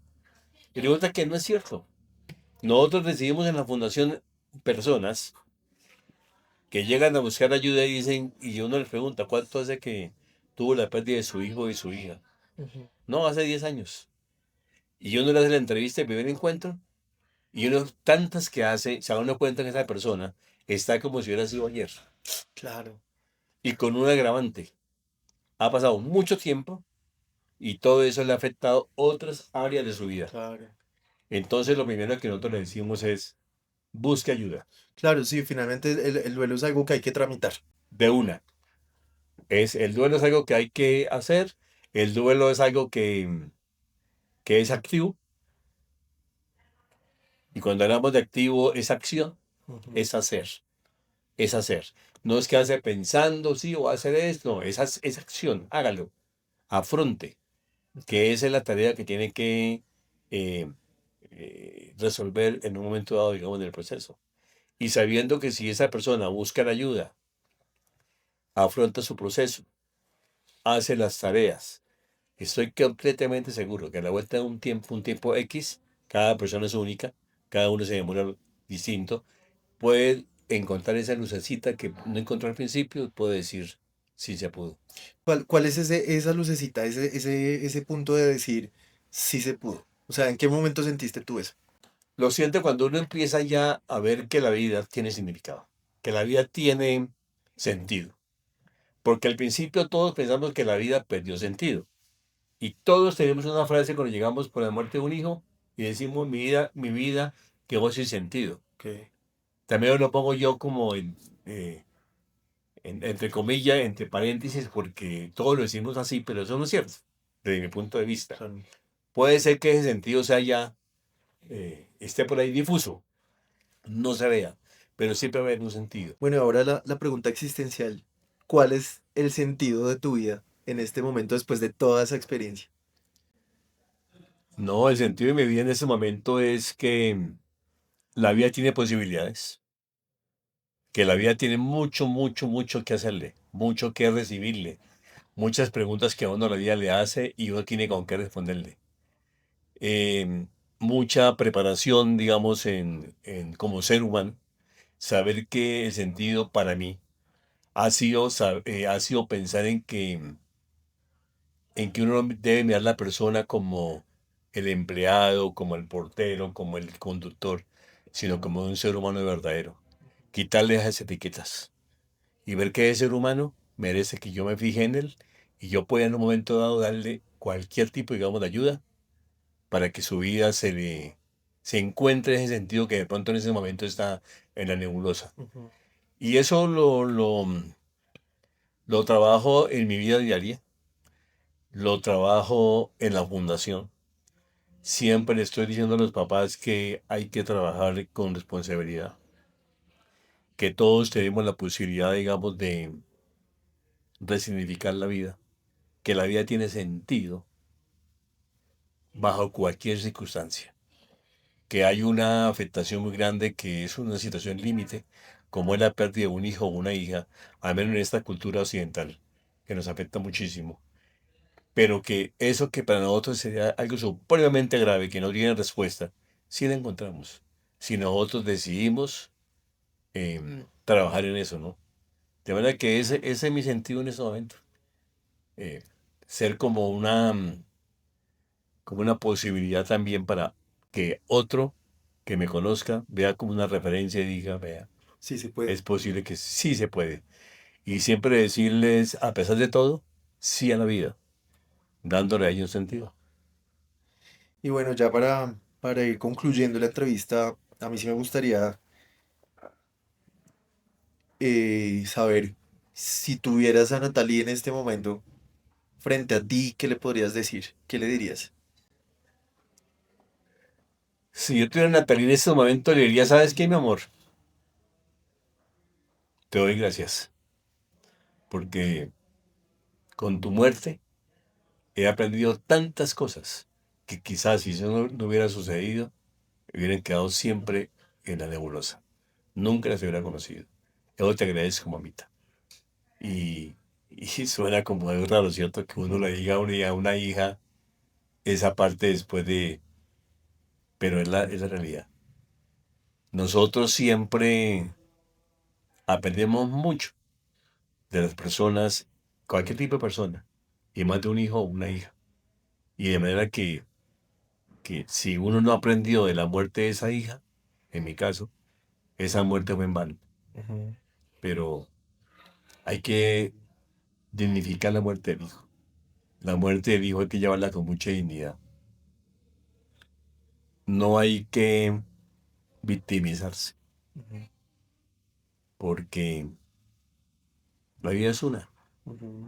Y resulta que no es cierto. Nosotros recibimos en la fundación personas que llegan a buscar ayuda y dicen, y uno les pregunta, ¿cuánto hace que tuvo la pérdida de su hijo y su hija? ujú. No, hace 10 años. Y uno le hace la entrevista de primer encuentro, y uno, tantas que hace, se da uno cuenta que esa persona está como si hubiera sido ayer. Claro, Y con un agravante. Ha pasado mucho tiempo y todo eso le ha afectado otras áreas de su vida. claro. Entonces, lo primero que nosotros le decimos es, busque ayuda, Claro, sí, finalmente el duelo es algo que hay que tramitar. de una. El duelo es algo que hay que hacer, el duelo es algo que es activo, Y cuando hablamos de activo, es acción, Ujú. es hacer, es hacer. No es que hace pensando, sí, o hacer esto, no, es acción, hágalo, afronte, que esa es la tarea que tiene que eh, resolver en un momento dado, digamos, en el proceso. Y sabiendo que si esa persona busca la ayuda, afronta su proceso, hace las tareas, estoy completamente seguro que a la vuelta de un tiempo X, cada persona es única, cada uno se demora distinto, puede encontrar esa lucecita que no encontró al principio, puede decir, sí se pudo. ¿Cuál es esa lucecita, ese punto de decir sí se pudo? O sea, ¿en qué momento sentiste tú eso? Lo siento cuando uno empieza ya a ver que la vida tiene significado, que la vida tiene sentido. Porque al principio todos pensamos que la vida perdió sentido. Y todos tenemos una frase cuando llegamos por la muerte de un hijo y decimos, mi vida quedó sin sentido. Ok. También lo pongo yo como eh, entre comillas, entre paréntesis, porque todos lo decimos así, pero eso no es cierto, desde mi punto de vista. Son- Puede ser que ese sentido sea ya, esté por ahí difuso, no se vea, pero siempre va a haber un sentido. Bueno, ahora la pregunta existencial. ¿Cuál es el sentido de tu vida en este momento después de toda esa experiencia? No, el sentido de mi vida en ese momento es que la vida tiene posibilidades, que la vida tiene mucho, mucho, mucho que hacerle, mucho que recibirle, muchas preguntas que a uno la vida le hace y uno tiene con qué responderle. Eh, Mucha preparación, digamos, como ser humano, saber que el sentido para mí ha sido pensar en que uno no debe mirar a la persona como el empleado, como el portero, como el conductor, sino como un ser humano verdadero. Quitarle esas etiquetas y ver que ese ser humano merece que yo me fije en él y yo pueda en un momento dado darle cualquier tipo, digamos, de ayuda para que su vida se encuentre ese sentido que de pronto en ese momento está en la nebulosa. Ujú. Y eso lo trabajo en mi vida diaria, lo trabajo en la fundación. Siempre le estoy diciendo a los papás que hay que trabajar con responsabilidad, que todos tenemos la posibilidad, digamos, de resignificar la vida, que la vida tiene sentido bajo cualquier circunstancia, que hay una afectación muy grande que es una situación límite, como es la pérdida de un hijo o una hija, al menos en esta cultura occidental, que nos afecta muchísimo, pero que eso que para nosotros sería algo supremamente grave, que no tiene respuesta, sí la encontramos, si nosotros decidimos trabajar en eso, ¿no? De manera que ese es mi sentido en ese momento, eh, ser como una posibilidad también para que otro que me conozca vea como una referencia y diga, vea, Sí se puede. es posible que sí se puede. Y siempre decirles, a pesar de todo, sí a la vida, dándole a ellos un sentido. Y bueno, ya para ir concluyendo la entrevista, a mí sí me gustaría saber si tuvieras a Natalie en este momento frente a ti, ¿qué le podrías decir? ¿Qué le dirías? Si yo tuviera a Natalia en este momento, le diría, ¿sabes qué, mi amor? Te doy gracias, porque con tu muerte he aprendido tantas cosas que quizás si eso no hubiera sucedido, hubieran quedado siempre en la nebulosa. Nunca las hubiera conocido. Yo te agradezco, mamita. Y suena como algo raro, ¿cierto? Que uno Ujú. le diga a una hija esa parte después de... Pero es la realidad. Nosotros siempre aprendemos mucho de las personas, cualquier tipo de persona, y más de un hijo o una hija. Y de manera que si uno no aprendió de la muerte de esa hija, en mi caso, esa muerte fue en vano. Ujú. Pero hay que dignificar la muerte del hijo. La muerte del hijo hay que llevarla con mucha dignidad. No hay que victimizarse, Ujú. porque la vida es una Ujú.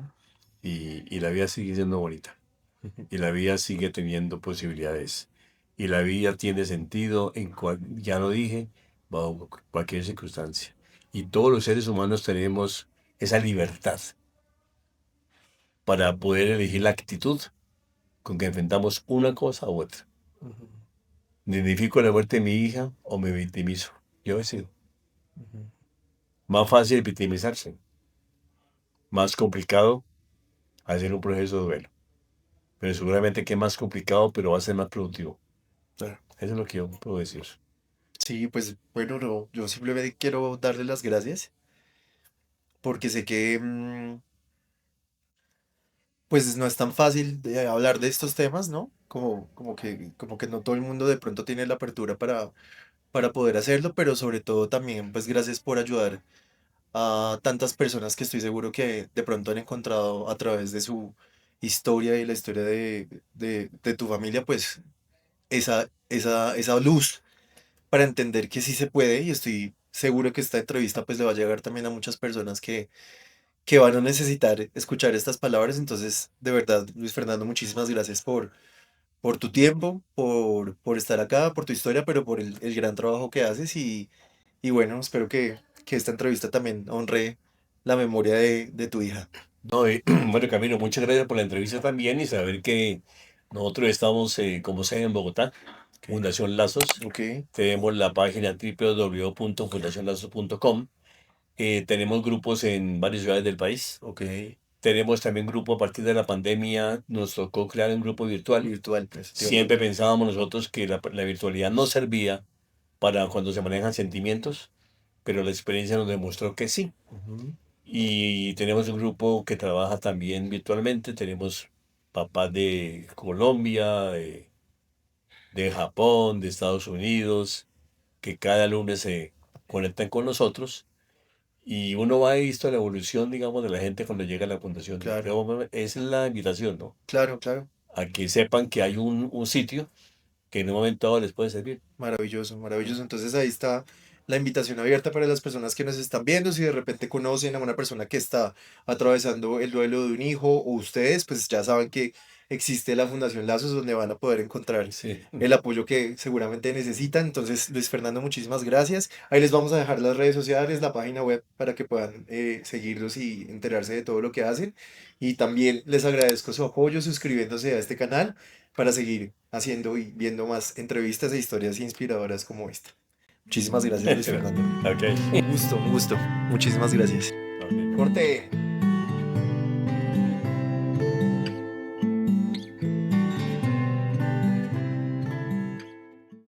y la vida sigue siendo bonita Ujú. y la vida sigue teniendo posibilidades. y la vida tiene sentido, ya lo dije, bajo cualquier circunstancia. Y todos los seres humanos tenemos esa libertad para poder elegir la actitud con que enfrentamos una cosa u otra. Ujú, ¿Me identifico la muerte de mi hija o me victimizo? Yo decido. ujú. Más fácil victimizarse, más complicado hacer un proceso de duelo. Pero seguramente que es más complicado, pero va a ser más productivo. Claro. Eso es lo que yo puedo decir. Sí, pues bueno, no, yo simplemente quiero darle las gracias porque sé que pues no es tan fácil de hablar de estos temas, ¿no? Como que no todo el mundo de pronto tiene la apertura para poder hacerlo, pero sobre todo también pues gracias por ayudar a tantas personas que estoy seguro que de pronto han encontrado a través de su historia y la historia de tu familia, pues esa luz para entender que sí se puede y estoy seguro que esta entrevista pues le va a llegar también a muchas personas que van a necesitar escuchar estas palabras. Entonces, de verdad, Luis Fernando, muchísimas gracias por tu tiempo, por estar acá, por tu historia, pero por el gran trabajo que haces y bueno, espero que esta entrevista también honre la memoria de tu hija. No, bueno, Camilo, muchas gracias por la entrevista también y saber que nosotros estamos, como sede en Bogotá, Ok, Fundación Lazos. ok, Tenemos la página www.fundacionlazos.com. Tenemos grupos en varias ciudades del país. ok. Tenemos también grupo a partir de la pandemia. Nos tocó crear un grupo virtual. Virtual, pues, te iba a Siempre preguntar. pensábamos nosotros que la virtualidad no servía para cuando se manejan sentimientos, pero la experiencia nos demostró que sí. Ujú. Y tenemos un grupo que trabaja también virtualmente. Tenemos papás de Colombia, de Japón, de Estados Unidos, que cada lunes se conectan con nosotros. Y uno va visto la evolución, digamos, de la gente cuando llega a la fundación. Claro, Es la invitación, ¿no? claro, claro. A que sepan que hay un sitio que en un momento dado les puede servir. Maravilloso, maravilloso. Entonces ahí está la invitación abierta para las personas que nos están viendo. Si de repente conocen a una persona que está atravesando el duelo de un hijo o ustedes, pues ya saben que existe la Fundación Lazos donde van a poder encontrar Sí. el apoyo que seguramente necesitan. Entonces, Luis Fernando, muchísimas gracias. Ahí les vamos a dejar las redes sociales, la página web para que puedan seguirlos y enterarse de todo lo que hacen. Y también les agradezco su apoyo suscribiéndose a este canal para seguir haciendo y viendo más entrevistas e historias inspiradoras como esta. Muchísimas gracias, Luis Fernando. Ok. Un gusto, un gusto. Muchísimas gracias. Ok. Corte.